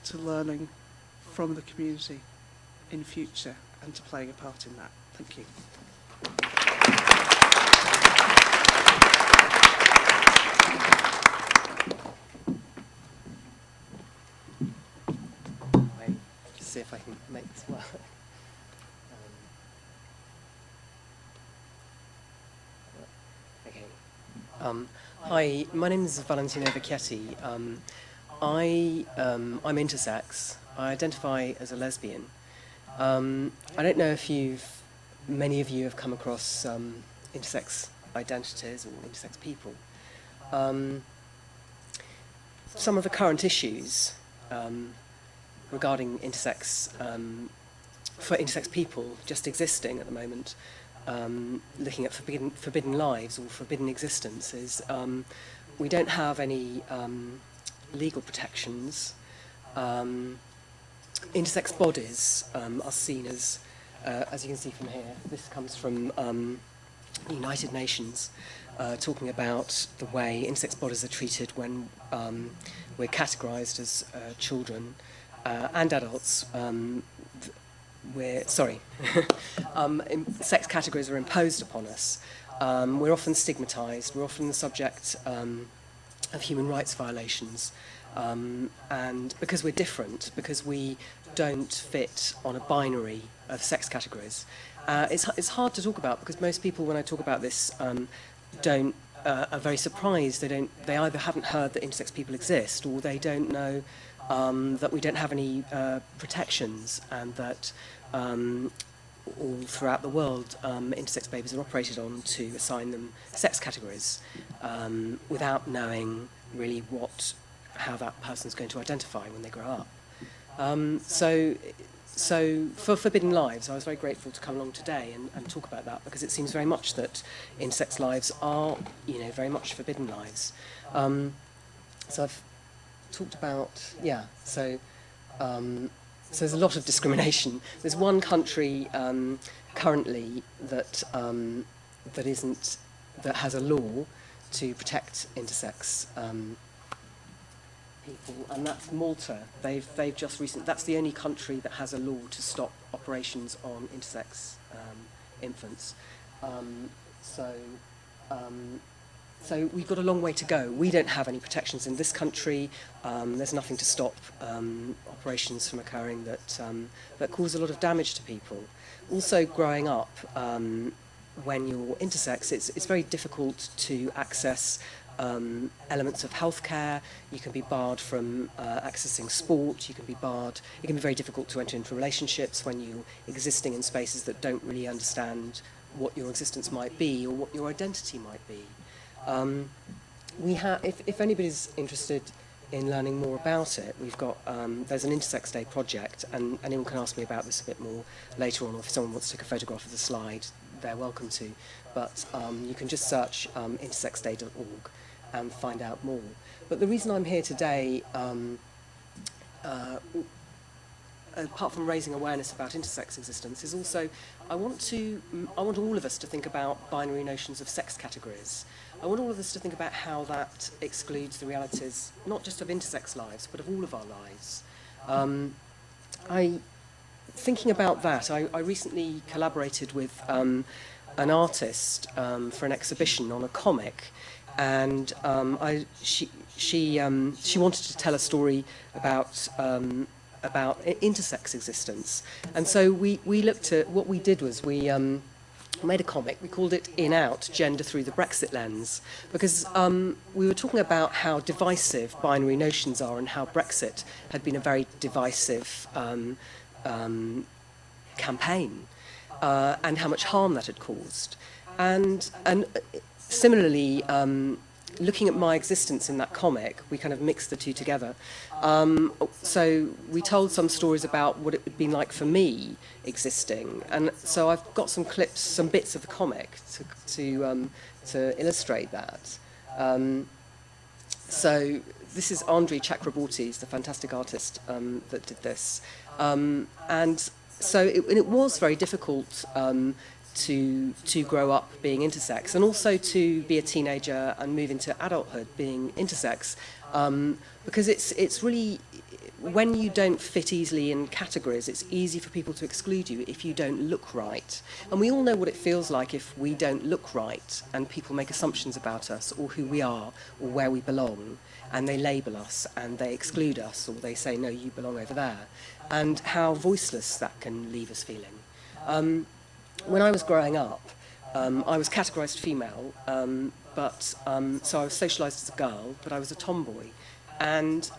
to learning from the community in future and to playing a part in that. Thank you. See if I can make this work. Okay. Hi, my name is Valentino Vecchietti. I'm intersex. I identify as a lesbian. I don't know if many of you have come across intersex identities or intersex people. Some of the current issues regarding intersex, for intersex people just existing at the moment, looking at forbidden lives or forbidden existences, we don't have any legal protections. Intersex bodies are seen as you can see from here, this comes from the United Nations, talking about the way intersex bodies are treated when we're categorised as children and adults. Sex categories are imposed upon us. We're often stigmatised, we're often the subject of human rights violations, and because we're different, because we don't fit on a binary of sex categories. It's hard to talk about because most people, when I talk about this, are very surprised. They either haven't heard that intersex people exist, or they don't know that we don't have any protections, and that all throughout the world intersex babies are operated on to assign them sex categories without knowing really how that person's going to identify when they grow up. So for Forbidden Lives, I was very grateful to come along today and talk about that, because it seems very much that intersex lives are, very much forbidden lives. So I've talked about, so there's a lot of discrimination. There's one country currently that has a law to protect intersex people, and that's Malta. They've just recently. That's the only country that has a law to stop operations on intersex infants. So we've got a long way to go. We don't have any protections in this country. There's nothing to stop operations from occurring that cause a lot of damage to people. Also, growing up, when you're intersex, it's very difficult to access elements of healthcare. You can be barred from accessing sport. You can be barred. It can be very difficult to enter into relationships when you're existing in spaces that don't really understand what your existence might be or what your identity might be. If anybody's interested in learning more about it, we've got there's an Intersex Day project, and anyone can ask me about this a bit more later on, or if someone wants to take a photograph of the slide, they're welcome to. But you can just search intersexday.org and find out more. But the reason I'm here today, apart from raising awareness about intersex existence, is also I want all of us to think about binary notions of sex categories. I want all of us to think about how that excludes the realities, not just of intersex lives, but of all of our lives. Thinking about that, I recently collaborated with an artist for an exhibition on a comic, and she wanted to tell a story about intersex existence, and so we looked at what we did was we made a comic. We called it In Out, Gender Through the Brexit Lens, because we were talking about how divisive binary notions are and how Brexit had been a very divisive campaign, and how much harm that had caused. And similarly, looking at my existence in that comic, we kind of mixed the two together. So we told some stories about what it would be like for me existing, and so I've got some clips, some bits of the comic to illustrate that. So this is Andrei Chakraborty's, the fantastic artist that did this, and so it was very difficult to grow up being intersex, and also to be a teenager and move into adulthood being intersex, because it's really, when you don't fit easily in categories, it's easy for people to exclude you if you don't look right. And we all know what it feels like if we don't look right and people make assumptions about us or who we are or where we belong, and they label us and they exclude us, or they say, no, you belong over there, and how voiceless that can leave us feeling. When I was growing up, I was categorised female, so I was socialised as a girl, but I was a tomboy. And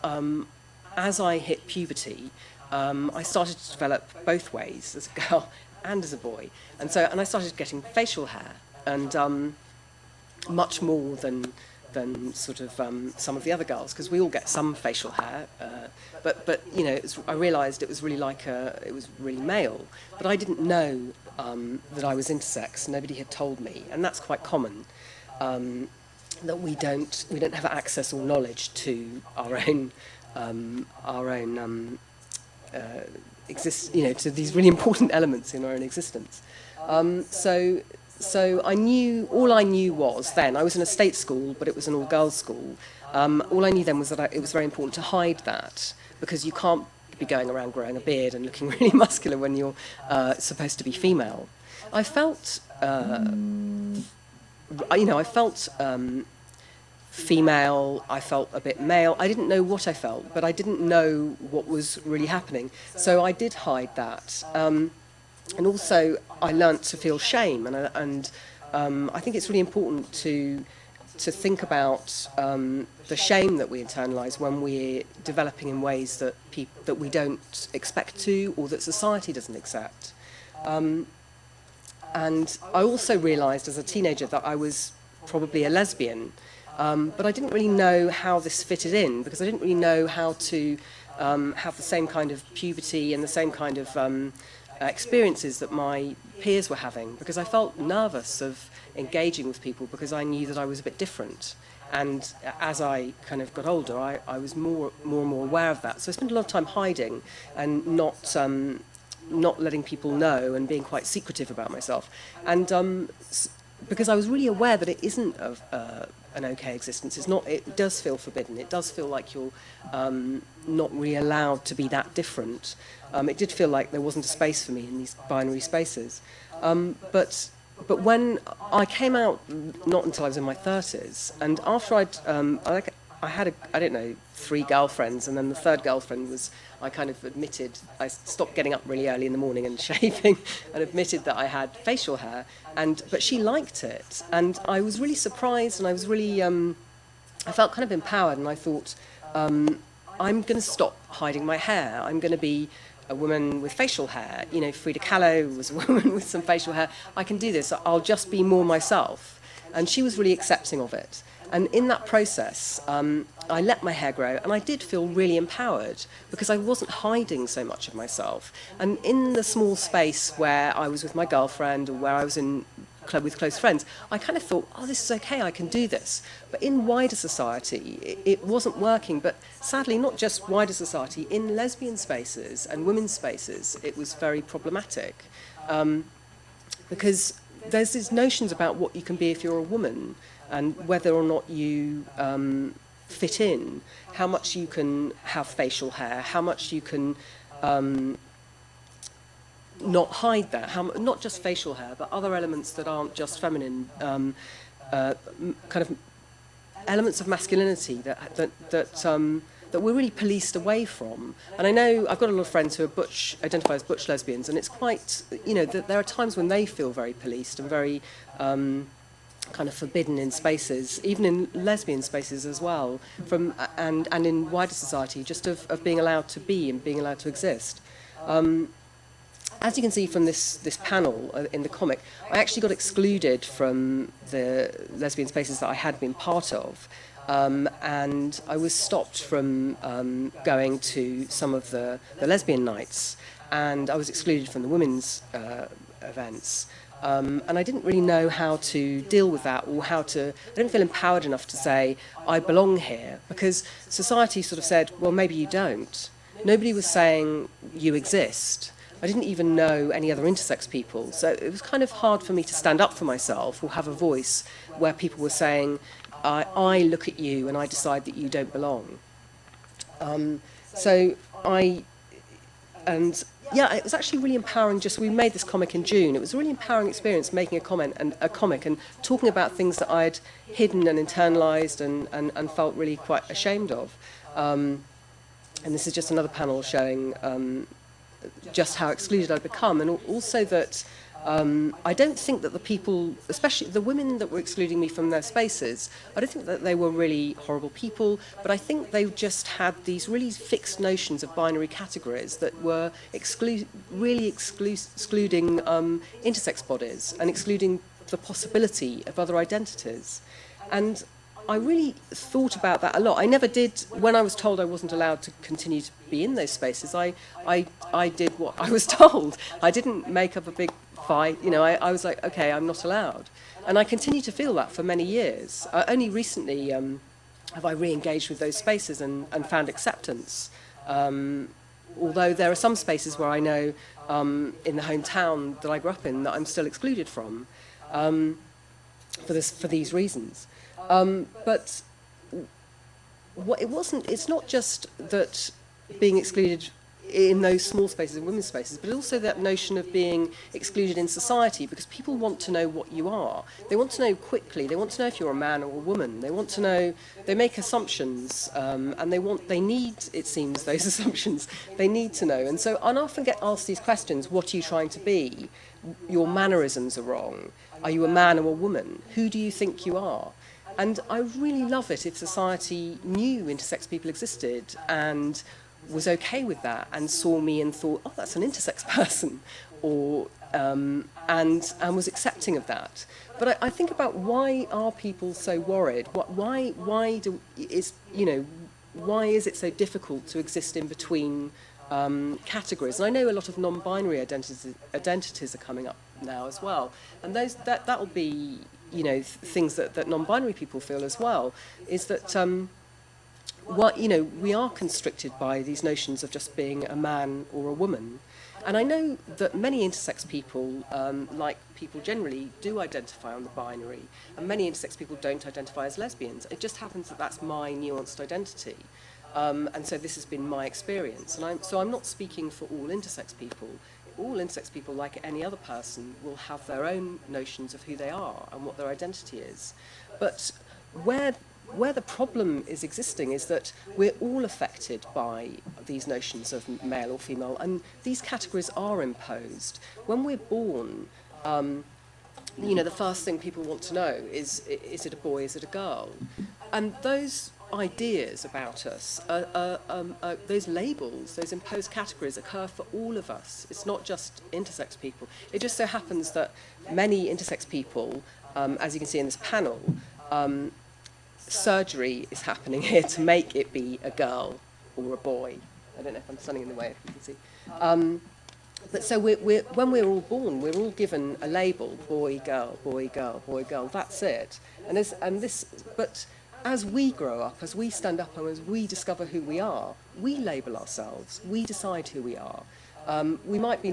as I hit puberty, I started to develop both ways, as a girl and as a boy. And I started getting facial hair, and much more than sort of some of the other girls, because we all get some facial hair, but you know, I realised it was really it was really male, but I didn't know that I was intersex. Nobody had told me, and that's quite common, that we don't have access or knowledge to our own to these really important elements in our own existence. So all I knew was then, I was in a state school, but it was an all-girls school. All I knew then was that it was very important to hide that, because you can't be going around growing a beard and looking really muscular when you're supposed to be female. I felt, female, I felt a bit male. I didn't know what I felt, but I didn't know what was really happening. So I did hide that. And also, I learnt to feel shame, and I think it's really important to think about the shame that we internalise when we're developing in ways that we don't expect to, or that society doesn't accept. And I also realised as a teenager that I was probably a lesbian, but I didn't really know how this fitted in, because I didn't really know how to have the same kind of puberty and the same kind of experiences that my peers were having, because I felt nervous of engaging with people because I knew that I was a bit different. And as I kind of got older, I was more and more aware of that. So I spent a lot of time hiding and not letting people know, and being quite secretive about myself. And because I was really aware that it isn't an okay existence. It does feel forbidden. It does feel like you're not really allowed to be that different. It did feel like there wasn't a space for me in these binary spaces. But but when I came out, not until I was in my 30s, and after I had, I don't know, 3 girlfriends, and then the third girlfriend was, I kind of admitted, I stopped getting up really early in the morning and shaving, and admitted that I had facial hair, but she liked it, and I was really surprised, and I was really, I felt kind of empowered, and I thought, I'm going to stop hiding my hair. I'm going to be a woman with facial hair. You know, Frida Kahlo was a woman with some facial hair. I can do this. I'll just be more myself. And she was really accepting of it. And in that process, I let my hair grow, and I did feel really empowered because I wasn't hiding so much of myself. And in the small space where I was with my girlfriend or where I was in club with close friends, I kind of thought, oh, this is okay, I can do this. But in wider society, it wasn't working. But sadly, not just wider society, in lesbian spaces and women's spaces, it was very problematic. Because there's these notions about what you can be if you're a woman, and whether or not you fit in, how much you can have facial hair, how much you can not hide that, not just facial hair, but other elements that aren't just feminine, kind of elements of masculinity that we're really policed away from. And I know I've got a lot of friends who are identify as butch lesbians, and it's quite, you know, there are times when they feel very policed and very kind of forbidden in spaces, even in lesbian spaces as well, and in wider society, just of being allowed to be and being allowed to exist. As you can see from this panel in the comic, I actually got excluded from the lesbian spaces that I had been part of, and I was stopped from going to some of the lesbian nights, and I was excluded from the women's events. And I didn't really know how to deal with that, or I didn't feel empowered enough to say, I belong here, because society sort of said, well, maybe you don't. Nobody was saying you exist. I didn't even know any other intersex people, so it was kind of hard for me to stand up for myself or have a voice where people were saying, I look at you and I decide that you don't belong. Yeah, it was actually really empowering. We made this comic in June. It was a really empowering experience making a comic and talking about things that I'd hidden and internalized and felt really quite ashamed of. And this is just another panel showing just how excluded I'd become, and also that I don't think that the people, especially the women that were excluding me from their spaces, I don't think that they were really horrible people, but I think they just had these really fixed notions of binary categories that were excluding intersex bodies and excluding the possibility of other identities. And I really thought about that a lot. I never did, when I was told I wasn't allowed to continue to be in those spaces, I did what I was told. I didn't make up a big fight. You know, I was like, okay, I'm not allowed. And I continue to feel that for many years. Only recently have I re-engaged with those spaces and found acceptance. Although there are some spaces where I know in the hometown that I grew up in that I'm still excluded from for these reasons. But it's not just that being excluded in those small spaces, in women's spaces, but also that notion of being excluded in society, because people want to know what you are. They want to know quickly. They want to know if you're a man or a woman. They want to know, they make assumptions, and they need, it seems, those assumptions. They need to know. And so I often get asked these questions: what are you trying to be? Your mannerisms are wrong. Are you a man or a woman? Who do you think you are? And I really love it if society knew intersex people existed and was okay with that and saw me and thought, oh, that's an intersex person, or and was accepting of that. But I think about, why are people so worried? Why is it so difficult to exist in between categories? And I know a lot of non-binary identities are coming up now as well, and that will be, you know, things that non-binary people feel as well, is that we are constricted by these notions of just being a man or a woman. And I know that many intersex people, like people generally, do identify on the binary, and many intersex people don't identify as lesbians. It just happens that that's my nuanced identity. And so this has been my experience. And so I'm not speaking for all intersex people. all intersex people, like any other person, will have their own notions of who they are and what their identity is. But where the problem is existing is that we're all affected by these notions of male or female, and these categories are imposed. When we're born, the first thing people want to know is it a boy, is it a girl? And those ideas about us, those labels, those imposed categories occur for all of us. It's not just intersex people. It just so happens that many intersex people, as you can see in this panel, surgery is happening here to make it be a girl or a boy. I don't know if I'm standing in the way, if you can see. But so when we're all born, we're all given a label: boy, girl, boy, girl, boy, girl. That's it. But as we grow up, as we stand up, and as we discover who we are, we label ourselves. We decide who we are. We might be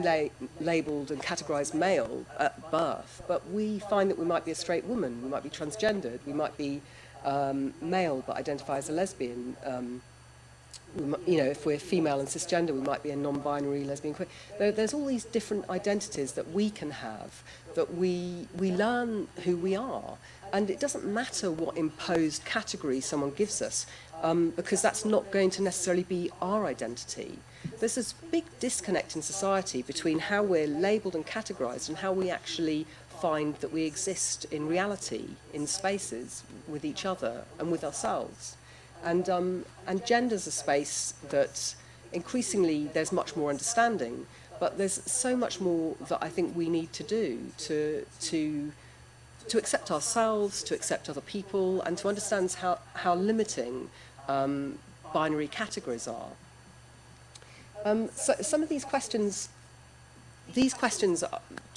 labelled and categorised male at birth, but we find that we might be a straight woman, we might be transgendered, we might be male but identify as a lesbian. If we're female and cisgender, we might be a non-binary lesbian queer. There's all these different identities that we can have, that we learn who we are. And it doesn't matter what imposed category someone gives us, because that's not going to necessarily be our identity. There's this big disconnect in society between how we're labelled and categorised and how we actually find that we exist in reality, in spaces, with each other and with ourselves. And gender's a space that increasingly there's much more understanding, but there's so much more that I think we need to do to accept ourselves, to accept other people, and to understand how limiting binary categories are. So some of these questions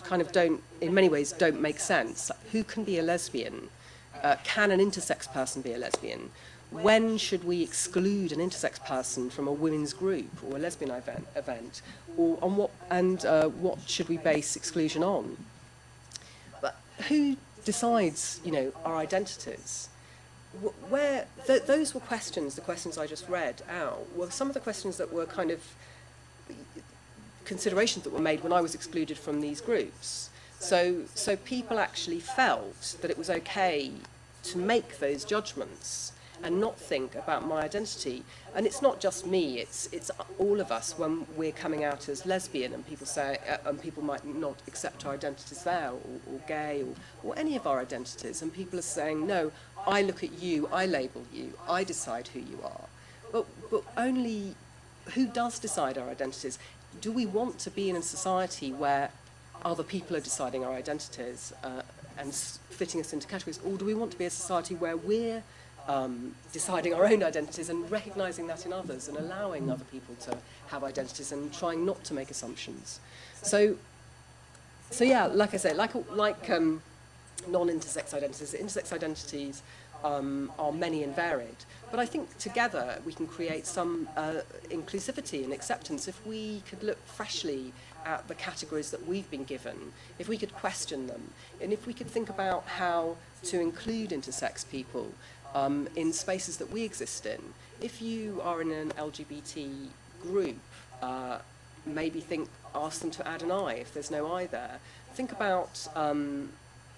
kind of don't, in many ways, don't make sense. Who can be a lesbian? Can an intersex person be a lesbian? When should we exclude an intersex person from a women's group or a lesbian event? Or on what should we base exclusion on? But who decides, our identities? Those were questions, the questions I just read out, were some of the questions that were kind of considerations that were made when I was excluded from these groups. So people actually felt that it was okay to make those judgments and not think about my identity. And it's not just me, it's all of us when we're coming out as lesbian, and people say, and people might not accept our identities there, or gay, or any of our identities, and people are saying, no, I look at you, I label you, I decide who you are. But only, who does decide our identities? Do we want to be in a society where other people are deciding our identities and fitting us into categories, or do we want to be a society where we're deciding our own identities and recognising that in others and allowing other people to have identities and trying not to make assumptions? So yeah, like I say, like non-intersex identities, intersex identities are many and varied. But I think together we can create some inclusivity and acceptance if we could look freshly at the categories that we've been given, if we could question them, and if we could think about how to include intersex people in spaces that we exist in. If you are in an LGBT group, maybe ask them to add an I if there's no I there. Think about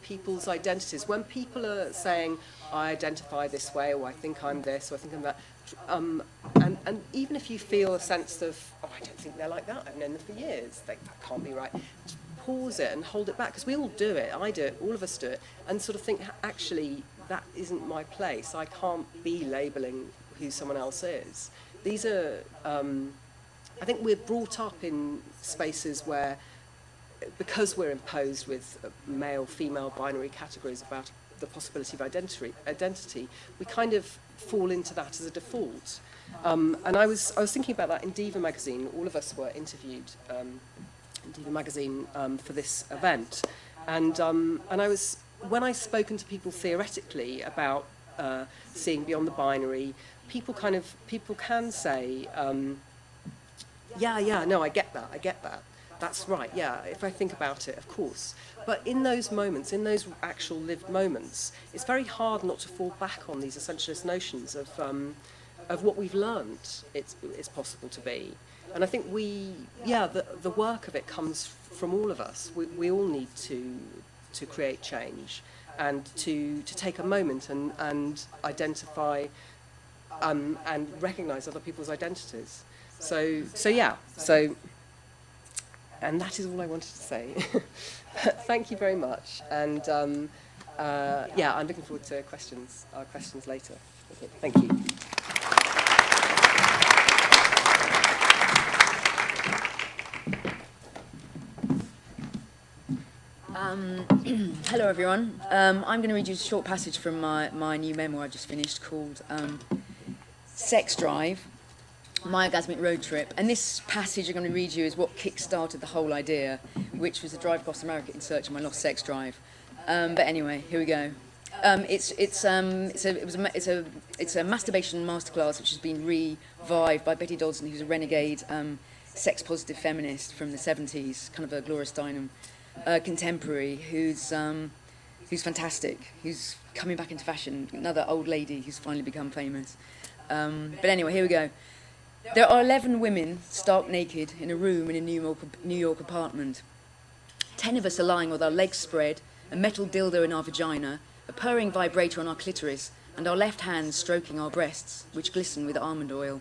people's identities. When people are saying, I identify this way, or I think I'm this, or I think I'm that, and even if you feel a sense of, I don't think they're like that, I've known them for years, that can't be right, just pause it and hold it back, because we all do it, I do it, all of us do it, and sort of think, actually, that isn't my place. I can't be labelling who someone else is. These are, I think we're brought up in spaces where, because we're imposed with male, female, binary categories about the possibility of identity, we kind of fall into that as a default. And I was thinking about that in DIVA magazine. All of us were interviewed in DIVA magazine for this event, and when I've spoken to people theoretically about seeing beyond the binary, people can say, no, I get that. That's right, yeah, if I think about it, of course. But in those moments, in those actual lived moments, it's very hard not to fall back on these essentialist notions of of what we've learnt it's possible to be. And I think the work of it comes from all of us. We all need to create change and to take a moment and identify and recognise other people's identities. So and that is all I wanted to say. Thank you very much. And I'm looking forward to questions later. Okay, thank you. Hello everyone. I'm going to read you a short passage from my new memoir I just finished called Sex Drive, My Orgasmic Road Trip. And this passage I'm going to read you is what kick-started the whole idea, which was a drive across America in search of my lost sex drive. But anyway, here we go. It's a masturbation masterclass which has been revived by Betty Dodson, who's a renegade sex-positive feminist from the 70s, kind of a Gloria Steinem contemporary, who's fantastic, who's coming back into fashion, another old lady who's finally become famous. But anyway, here we go. There are 11 women stark naked in a room in a New York apartment. 10 of us are lying with our legs spread, a metal dildo in our vagina, a purring vibrator on our clitoris, and our left hands stroking our breasts, which glisten with almond oil.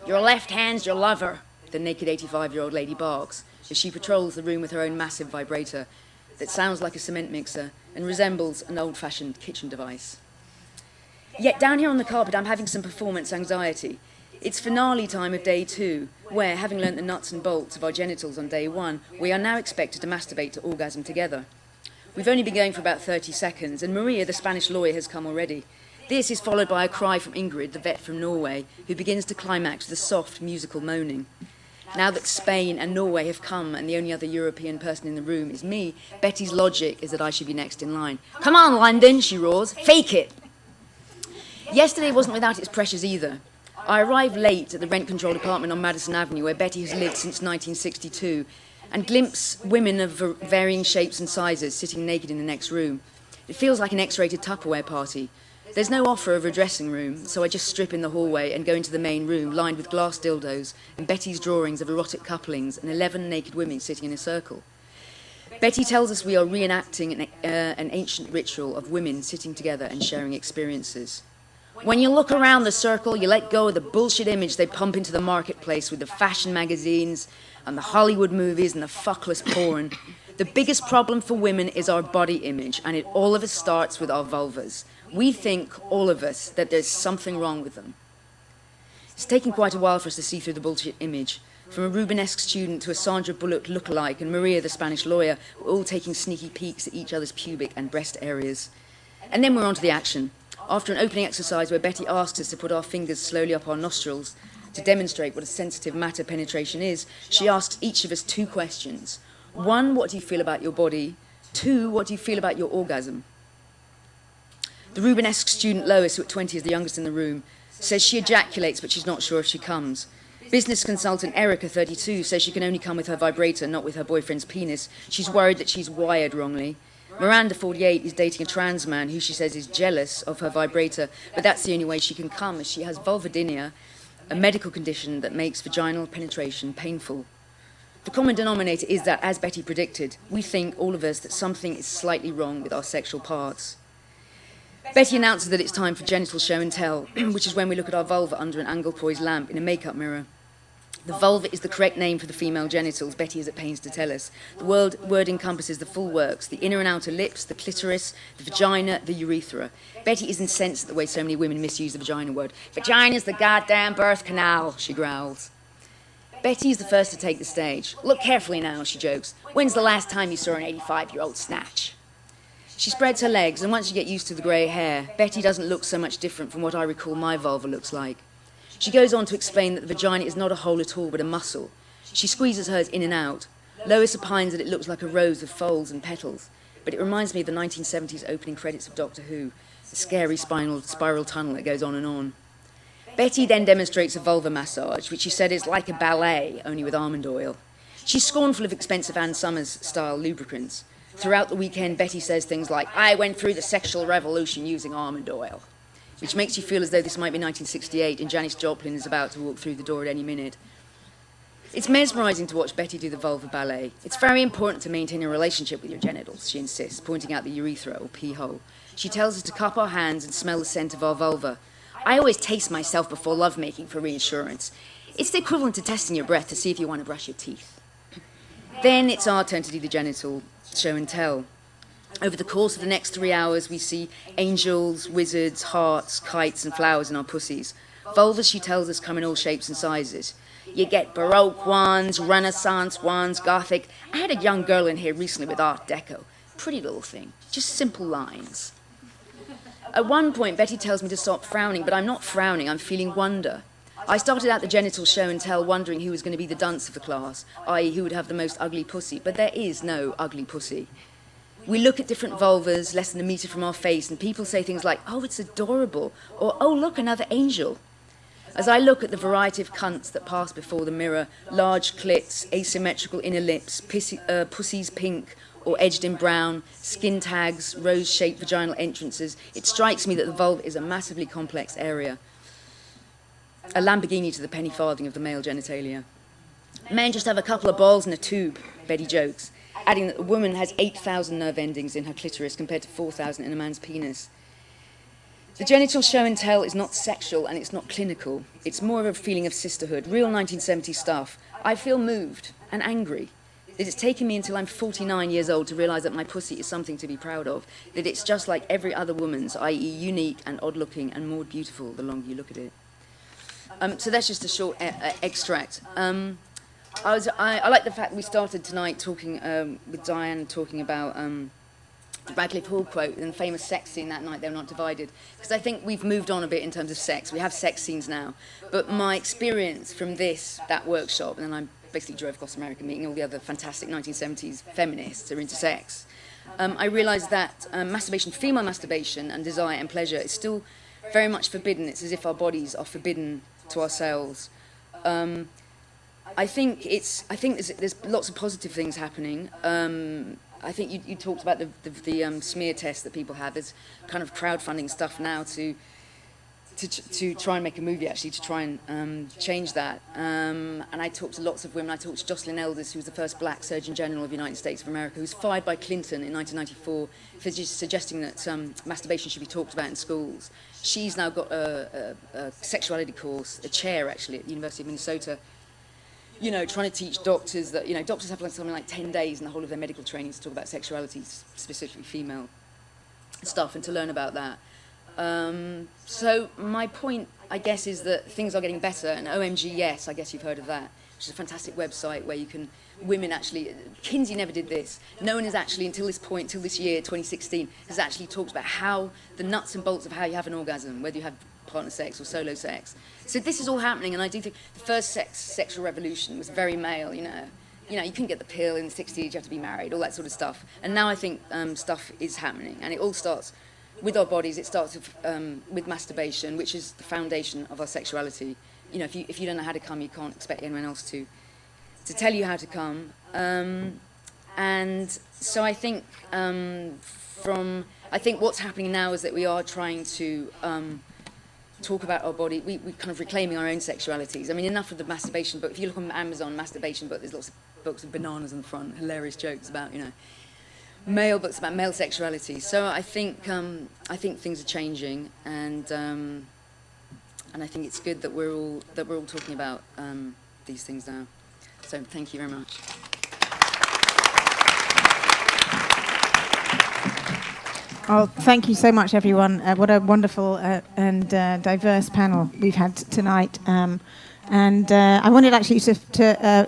Your left hand's your lover, the naked 85-year-old lady barks as she patrols the room with her own massive vibrator that sounds like a cement mixer and resembles an old-fashioned kitchen device. Yet down here on the carpet I'm having some performance anxiety. It's finale time of day 2, where, having learnt the nuts and bolts of our genitals on day 1, we are now expected to masturbate to orgasm together. We've only been going for about 30 seconds, and Maria, the Spanish lawyer, has come already. This is followed by a cry from Ingrid, the vet from Norway, who begins to climax with a soft musical moaning. Now that Spain and Norway have come and the only other European person in the room is me, Betty's logic is that I should be next in line. Come on, London, she roars. Fake it! Yesterday wasn't without its pressures either. I arrived late at the rent-controlled apartment on Madison Avenue where Betty has lived since 1962 and glimpse women of varying shapes and sizes sitting naked in the next room. It feels like an X-rated Tupperware party. There's no offer of a dressing room, so I just strip in the hallway and go into the main room lined with glass dildos and Betty's drawings of erotic couplings and 11 naked women sitting in a circle. Betty tells us we are reenacting an ancient ritual of women sitting together and sharing experiences. When you look around the circle, you let go of the bullshit image they pump into the marketplace with the fashion magazines and the Hollywood movies and the fuckless porn. The biggest problem for women is our body image, and it all of us starts with our vulvas. We think, all of us, that there's something wrong with them. It's taken quite a while for us to see through the bullshit image. From a Rubenesque student to a Sandra Bullock lookalike and Maria, the Spanish lawyer, we're all taking sneaky peeks at each other's pubic and breast areas. And then we're on to the action. After an opening exercise where Betty asks us to put our fingers slowly up our nostrils to demonstrate what a sensitive matter penetration is, she asks each of us 2 questions. 1, what do you feel about your body? 2, what do you feel about your orgasm? The Rubenesque student Lois, who at 20 is the youngest in the room, says she ejaculates but she's not sure if she comes. Business consultant Erica, 32, says she can only come with her vibrator, not with her boyfriend's penis. She's worried that she's wired wrongly. Miranda, 48, is dating a trans man who she says is jealous of her vibrator, but that's the only way she can come, as she has vulvodynia, a medical condition that makes vaginal penetration painful. The common denominator is that, as Betty predicted, we think, all of us, that something is slightly wrong with our sexual parts. Betty announces that it's time for genital show and tell, which is when we look at our vulva under an angle-poised lamp in a makeup mirror. The vulva is the correct name for the female genitals, Betty is at pains to tell us. The word encompasses the full works, the inner and outer lips, the clitoris, the vagina, the urethra. Betty is incensed at the way so many women misuse the vagina word. Vagina's the goddamn birth canal, she growls. Betty is the first to take the stage. Look carefully now, she jokes. When's the last time you saw an 85-year-old snatch? She spreads her legs, and once you get used to the grey hair, Betty doesn't look so much different from what I recall my vulva looks like. She goes on to explain that the vagina is not a hole at all, but a muscle. She squeezes hers in and out. Lois opines that it looks like a rose of folds and petals, but it reminds me of the 1970s opening credits of Doctor Who, the scary spiral tunnel that goes on and on. Betty then demonstrates a vulva massage, which she said is like a ballet, only with almond oil. She's scornful of expensive Ann Summers-style lubricants. Throughout the weekend, Betty says things like, I went through the sexual revolution using almond oil. which makes you feel as though this might be 1968 and Janis Joplin is about to walk through the door at any minute. It's mesmerising to watch Betty do the vulva ballet. It's very important to maintain a relationship with your genitals, she insists, pointing out the urethra or pee hole. She tells us to cup our hands and smell the scent of our vulva. I always taste myself before lovemaking for reassurance. It's the equivalent to testing your breath to see if you want to brush your teeth. Then it's our turn to do the genital show and tell. Over the course of the next 3 hours, we see angels, wizards, hearts, kites, and flowers in our pussies. Vulvas, she tells us, come in all shapes and sizes. You get Baroque ones, Renaissance ones, Gothic. I had a young girl in here recently with Art Deco. Pretty little thing, just simple lines. At one point, Betty tells me to stop frowning, but I'm not frowning, I'm feeling wonder. I started out the genital show and tell wondering who was going to be the dunce of the class, i.e. who would have the most ugly pussy, but there is no ugly pussy. We look at different vulvas less than a metre from our face, and people say things like, oh, it's adorable, or oh, look, another angel. As I look at the variety of cunts that pass before the mirror, large clits, asymmetrical inner lips, pussies pink or edged in brown, skin tags, rose-shaped vaginal entrances, it strikes me that the vulva is a massively complex area. A Lamborghini to the penny farthing of the male genitalia. Men just have a couple of balls and a tube, Betty jokes, adding that a woman has 8,000 nerve endings in her clitoris compared to 4,000 in a man's penis. The genital show and tell is not sexual and it's not clinical. It's more of a feeling of sisterhood, real 1970s stuff. I feel moved and angry that it's taken me until I'm 49 years old to realise that my pussy is something to be proud of, that it's just like every other woman's, i.e. unique and odd-looking and more beautiful the longer you look at it. So that's just a short extract. I like the fact that we started tonight talking with Diane, talking about the Radcliffe Hall quote and the famous sex scene that night, They Were Not Divided. Because I think we've moved on a bit in terms of sex. We have sex scenes now. But my experience from that workshop, and then I basically drove across America meeting all the other fantastic 1970s feminists who are into sex, I realised that masturbation, female masturbation and desire and pleasure is still very much forbidden. It's as if our bodies are forbidden to ourselves. I think there's lots of positive things happening. I think you talked about the smear test that people have. There's kind of crowdfunding stuff now to try and make a movie, actually, to try and change that. And I talked to lots of women. I talked to Jocelyn Elders, who was the first black Surgeon General of the United States of America, who was fired by Clinton in 1994 for just suggesting that masturbation should be talked about in schools. She's now got a sexuality course, a chair, actually, at the University of Minnesota, you know, trying to teach doctors that, you know, doctors have like something like 10 days in the whole of their medical training to talk about sexuality, specifically female stuff, and to learn about that. So my point, I guess, is that things are getting better, and OMG Yes, I guess you've heard of that, which is a fantastic website where you can, women actually, Kinsey never did this. No one has actually, until this point, till this year, 2016, has actually talked about how, the nuts and bolts of how you have an orgasm, whether you have partner sex or solo sex. So this is all happening, and I do think the first sexual revolution was very male, you know, you couldn't get the pill in the 60s, you have to be married, all that sort of stuff. And now I think stuff is happening, and it all starts with our bodies. It starts with masturbation, which is the foundation of our sexuality. You know, if you don't know how to come, you can't expect anyone else to tell you how to come. And so I think I think what's happening now is that we are trying to talk about our body. We're kind of reclaiming our own sexualities. I mean, enough of the masturbation book. If you look on Amazon, masturbation book, there's lots of books of bananas on the front, hilarious jokes about, you know, male books about male sexuality. So I think things are changing, and I think it's good that we're all talking about these things now. So thank you very much. Oh, thank you so much, everyone. What a wonderful and diverse panel we've had tonight. And I wanted actually to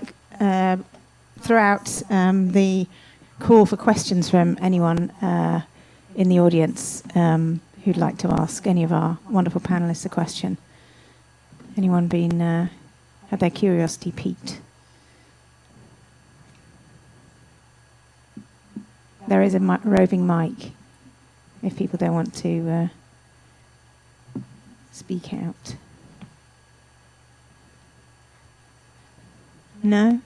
throw out the call for questions from anyone in the audience who'd like to ask any of our wonderful panelists a question. Anyone had their curiosity piqued? There is a roving mic if people don't want to speak out. No?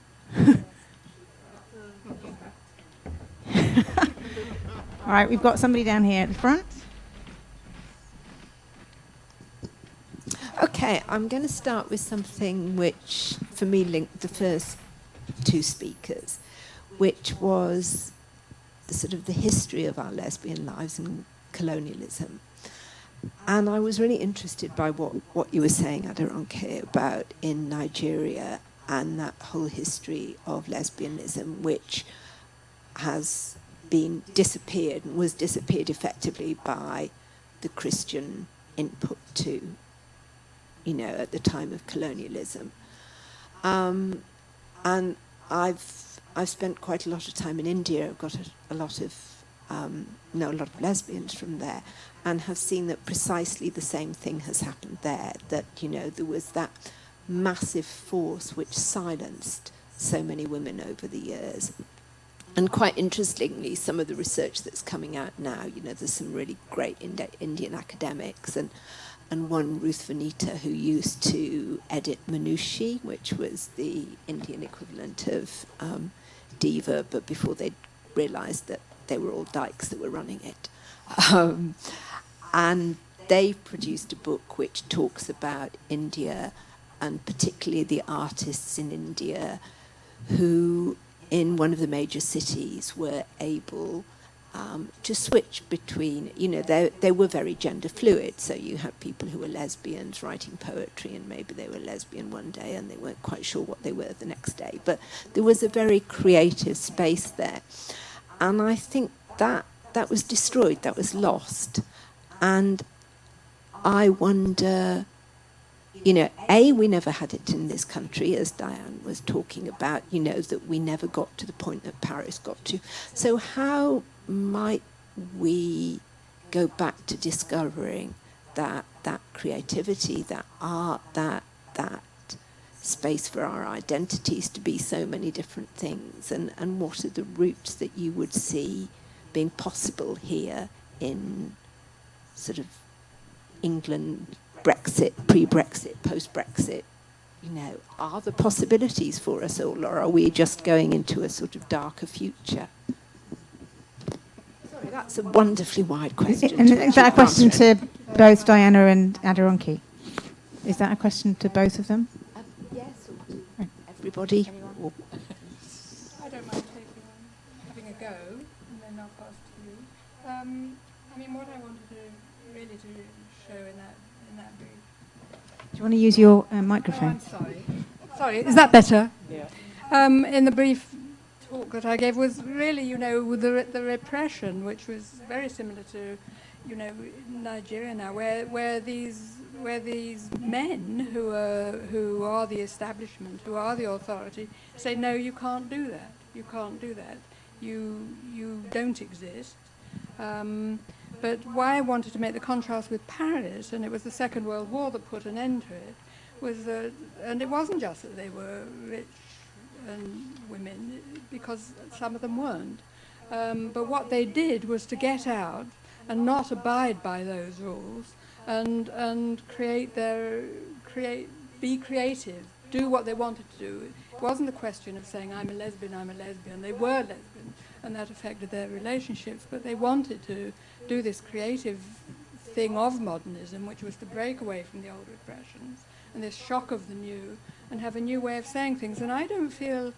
All right, we've got somebody down here at the front. Okay, I'm going to start with something which, for me, linked the first two speakers, which was sort of the history of our lesbian lives and colonialism. And I was really interested by what you were saying, Aderonke, about in Nigeria and that whole history of lesbianism, which has been disappeared and was disappeared effectively by the Christian input to, you know, at the time of colonialism. And I've spent quite a lot of time in India. I've got a lot of know a lot of lesbians from there, and have seen that precisely the same thing has happened there. That, you know, there was that massive force which silenced so many women over the years. And quite interestingly, some of the research that's coming out now, you know, there's some really great Indian academics, and one, Ruth Vanita, who used to edit Manushi, which was the Indian equivalent of DIVA, but before they realised that they were all dykes that were running it. And they've produced a book which talks about India, and particularly the artists in India who, in one of the major cities, were able to switch between, you know, they were very gender fluid. So you had people who were lesbians writing poetry, and maybe they were lesbian one day and they weren't quite sure what they were the next day. But there was a very creative space there. And I think that was destroyed, that was lost. And I wonder, you know, we never had it in this country, as Diane was talking about, you know, that we never got to the point that Paris got to. So how might we go back to discovering that creativity, that art, that space for our identities to be so many different things, and what are the routes that you would see being possible here in sort of England, Brexit, pre-Brexit, post-Brexit? You know, are there possibilities for us all, or are we just going into a sort of darker future? Sorry, that's a wonderfully wide question. And is that a question to both Diana and Aderonke? Is that a question to both of them? Yes, or everybody. Or I don't mind having a go, and then I'll pass to you. I mean, what I wanted to really show in that brief. Do you want to use your Oh, microphone? I'm sorry. Sorry, is that better? Yeah. In the brief talk that I gave was really, you know, the repression, which was very similar to, you know, Nigeria now, where these men who are the establishment, who are the authority, say, no, you can't do that. You can't do that. You don't exist. But why I wanted to make the contrast with Paris, and it was the Second World War that put an end to it, was that, and it wasn't just that they were rich and women, because some of them weren't. But what they did was to get out and not abide by those rules, and be creative, do what they wanted to do. It wasn't a question of saying, I'm a lesbian. They were lesbian, and that affected their relationships, but they wanted to do this creative thing of modernism, which was to break away from the old repressions and this shock of the new, and have a new way of saying things. And I don't feel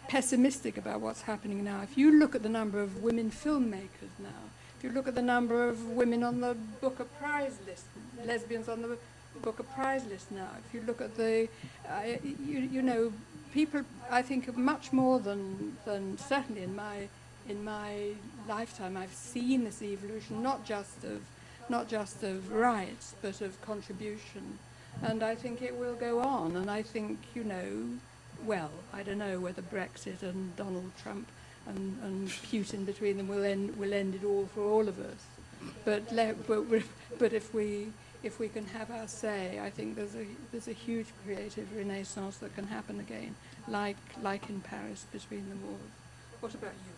pessimistic about what's happening now. If you look at the number of women filmmakers now, if you look at the number of women on the Booker Prize list, lesbians on the Booker Prize list now, if you look at the, you know, people, I think, much more than certainly in my lifetime, I've seen this evolution, not just of rights, but of contribution. And I think it will go on. And I think, you know, well, I don't know whether Brexit and Donald Trump and Putin between them will end it all for all of us. But if we can have our say, I think there's a huge creative renaissance that can happen again, like in Paris between the wars. What about you?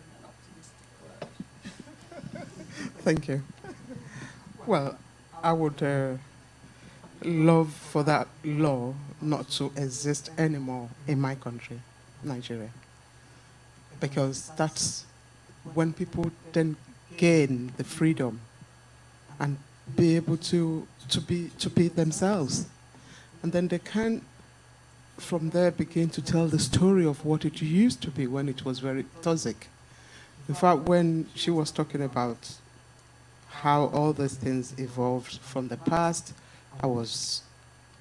Thank you. Well, I would love for that law not to exist anymore in my country, Nigeria. Because that's when people then gain the freedom and be able to be themselves. And then they can, from there, begin to tell the story of what it used to be when it was very toxic. In fact, when she was talking about how all these things evolved from the past, I was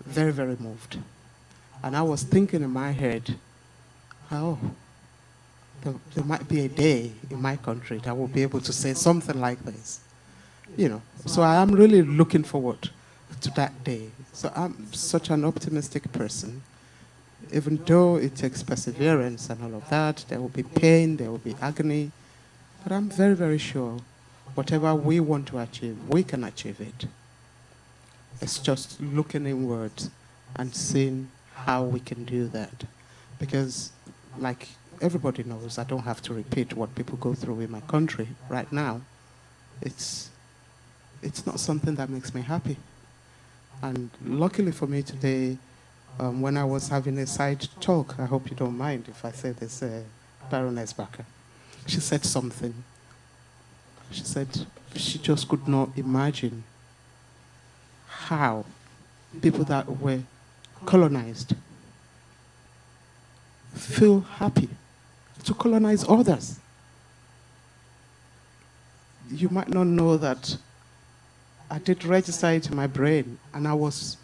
very, very moved. And I was thinking in my head, oh, there might be a day in my country that will be able to say something like this. You know, so I am really looking forward to that day. So I'm such an optimistic person. Even though it takes perseverance and all of that, there will be pain, there will be agony, but I'm very, very sure whatever we want to achieve, we can achieve it. It's just looking inward and seeing how we can do that. Because, like everybody knows, I don't have to repeat what people go through in my country right now. It's not something that makes me happy. And luckily for me today, when I was having a side talk, I hope you don't mind if I say this, Baroness Bakker, she said something. She said she just could not imagine how people that were colonized feel happy to colonize others. You might not know that I did register it in my brain, and I was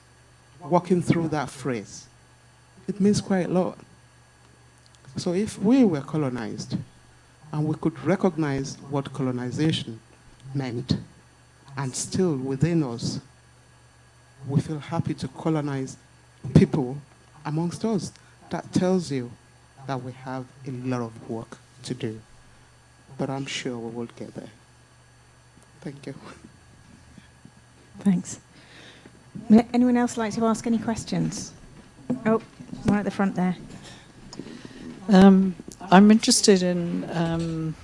walking through that phrase. It means quite a lot. So if we were colonized, and we could recognize what colonization meant, and still within us, we feel happy to colonize people amongst us, that tells you that we have a lot of work to do. But I'm sure we will get there. Thank you. Thanks. Would anyone else like to ask any questions? Oh, one at the front there. I'm interested in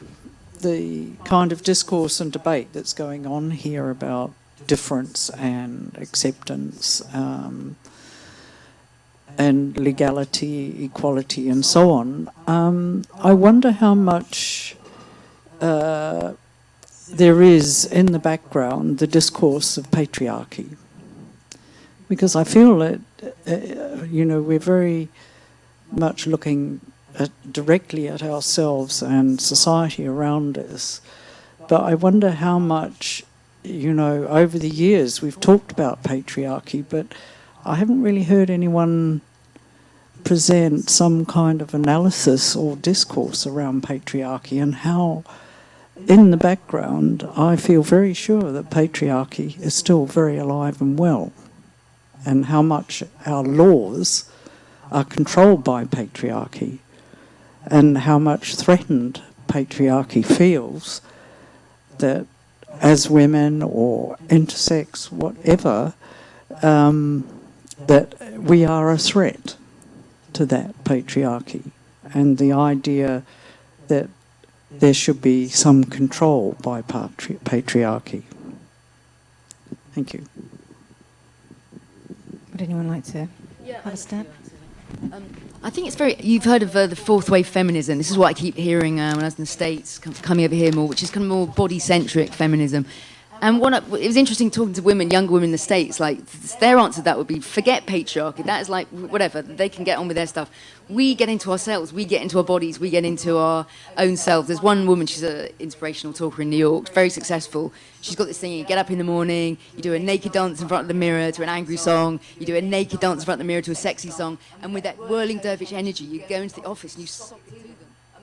the kind of discourse and debate that's going on here about difference and acceptance and legality, equality, and so on. I wonder how much there is in the background the discourse of patriarchy, because I feel that we're very much looking directly at ourselves and society around us, but I wonder how much, over the years we've talked about patriarchy, but I haven't really heard anyone present some kind of analysis or discourse around patriarchy, and how in the background I feel very sure that patriarchy is still very alive and well, and how much our laws are controlled by patriarchy, and how much threatened patriarchy feels that as women or intersex, whatever, that we are a threat to that patriarchy, and the idea that there should be some control by patriarchy. Thank you. Would anyone like to have a stab? I think it's you've heard of the fourth wave feminism. This is what I keep hearing when I was in the States, coming over here more, which is kind of more body-centric feminism. And it was interesting talking to women, younger women in the States, like their answer to that would be, forget patriarchy. That is like, whatever, they can get on with their stuff. We get into ourselves, we get into our bodies, we get into our own selves. There's one woman, she's an inspirational talker in New York, very successful. She's got this thing, you get up in the morning, you do a naked dance in front of the mirror to an angry song, you do a naked dance in front of the mirror to a sexy song, and with that whirling dervish energy, you go into the office and you sock it to them.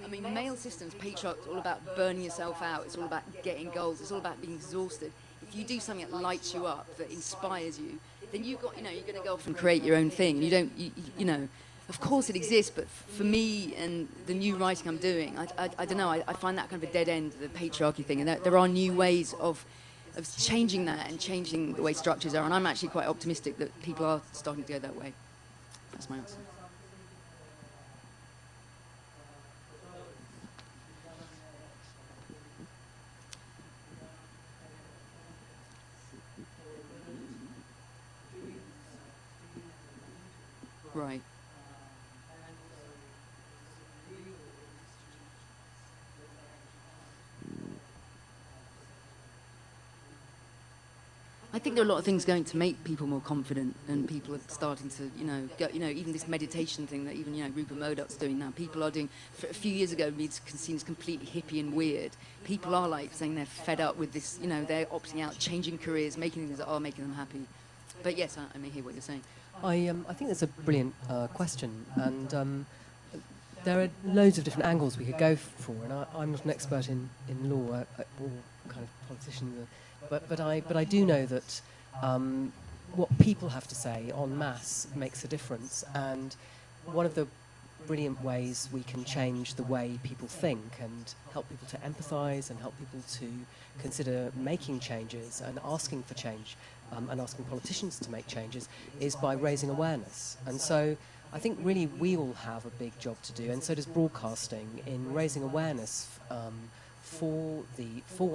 I mean, male systems, patriarchy, it's all about burning yourself out. It's all about getting goals. It's all about being exhausted. If you do something that lights you up, that inspires you, then you're going to go off and create your own thing. Of course it exists, but for me and the new writing I'm doing, I don't know, I find that kind of a dead end, the patriarchy thing, and there are new ways of changing that and changing the way structures are, and I'm actually quite optimistic that people are starting to go that way. That's my answer. Right. think there are a lot of things going to make people more confident, and people are starting to, even this meditation thing that even, Rupert Murdoch's doing now. People are doing, for a few years ago, it seems completely hippie and weird. People are like saying they're fed up with this, they're opting out, changing careers, making things that are making them happy. But yes, I may hear what you're saying. I think that's a brilliant question, and there are loads of different angles we could go for, and I'm not an expert in law or kind of politician, but I do know that what people have to say en masse makes a difference, and one of the brilliant ways we can change the way people think and help people to empathise and help people to consider making changes and asking for change and asking politicians to make changes is by raising awareness. And so I think really we all have a big job to do, and so does broadcasting, in raising awareness for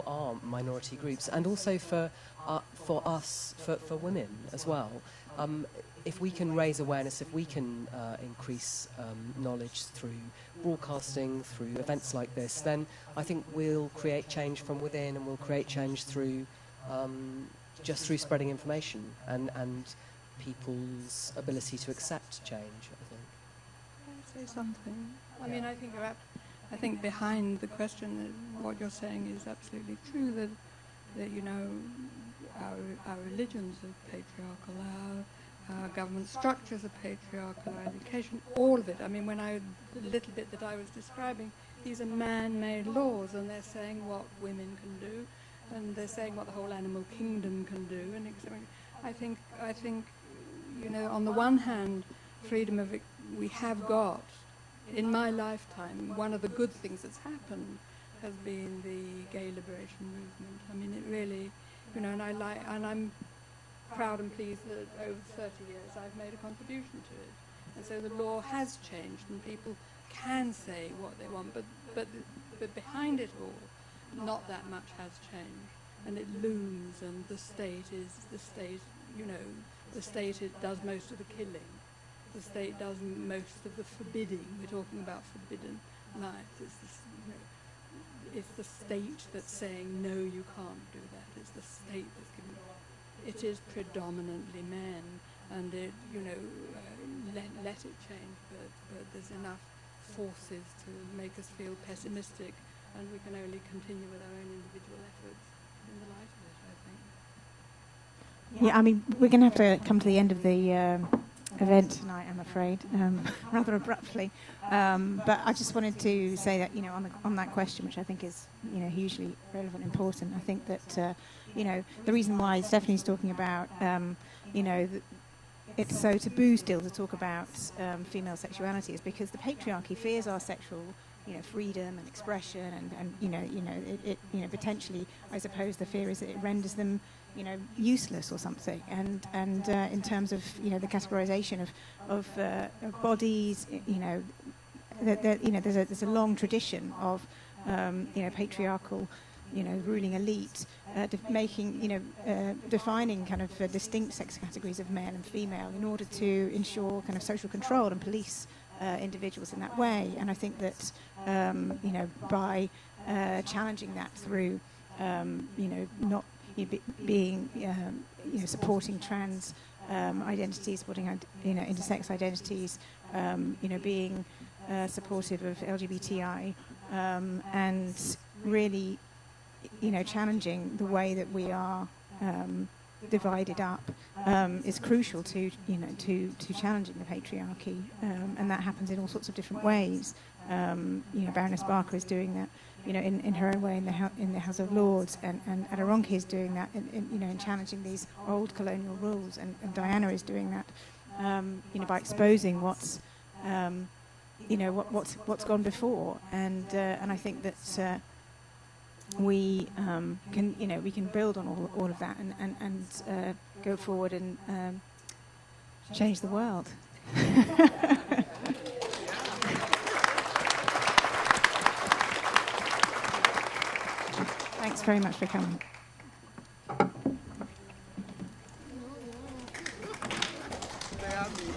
our minority groups, and also for women as well. If we can raise awareness, if we can increase knowledge through broadcasting, through events like this, then I think we'll create change from within, and we'll create change through just through spreading information and people's ability to accept change, I think. Can I say something? I mean, I think behind the question, what you're saying is absolutely true, that our religions are patriarchal, our government structures are patriarchal, our education, all of it. I mean, the little bit that I was describing, these are man-made laws, and they're saying what women can do, and they're saying what the whole animal kingdom can do. And I think, on the one hand, freedom of we have got. In my lifetime, one of the good things that's happened has been the gay liberation movement. I mean, it really, and I'm proud and pleased that over 30 years I've made a contribution to it. And so the law has changed, and people can say what they want, but behind it all, not that much has changed. And it looms, and the state is the state, the state does most of the killing. The state does most of the forbidding. We're talking about forbidden lives. It's the state that's saying, no, you can't do that. It's the state that's giving it. It is predominantly men, and let it change, but there's enough forces to make us feel pessimistic, and we can only continue with our own individual efforts in the light of it, I think. Yeah, I mean, we're going to have to come to the end of the event tonight, I'm afraid, rather abruptly. But I just wanted to say that, on that question, which I think is, hugely relevant and important, I think that, the reason why Stephanie's talking about, it's so taboo still to talk about female sexuality is because the patriarchy fears our sexual, freedom and expression, and potentially, I suppose, the fear is that it renders them, useless or something. And in terms of, the categorization of bodies, there's a long tradition of, patriarchal, ruling elite defining kind of distinct sex categories of male and female in order to ensure kind of social control and police individuals in that way. And I think that, by challenging that through, not being, supporting trans identities, supporting, intersex identities, being supportive of LGBTI, and really, challenging the way that we are divided up is crucial to challenging the patriarchy, and that happens in all sorts of different ways. Baroness Barker is doing that, in her own way in the House of Lords, and Aderonke is doing that in challenging these old colonial rules, and Diana is doing that, by exposing what's gone before, and I think that we can build on all of that and go forward and change the world. Thanks very much for coming. They are me.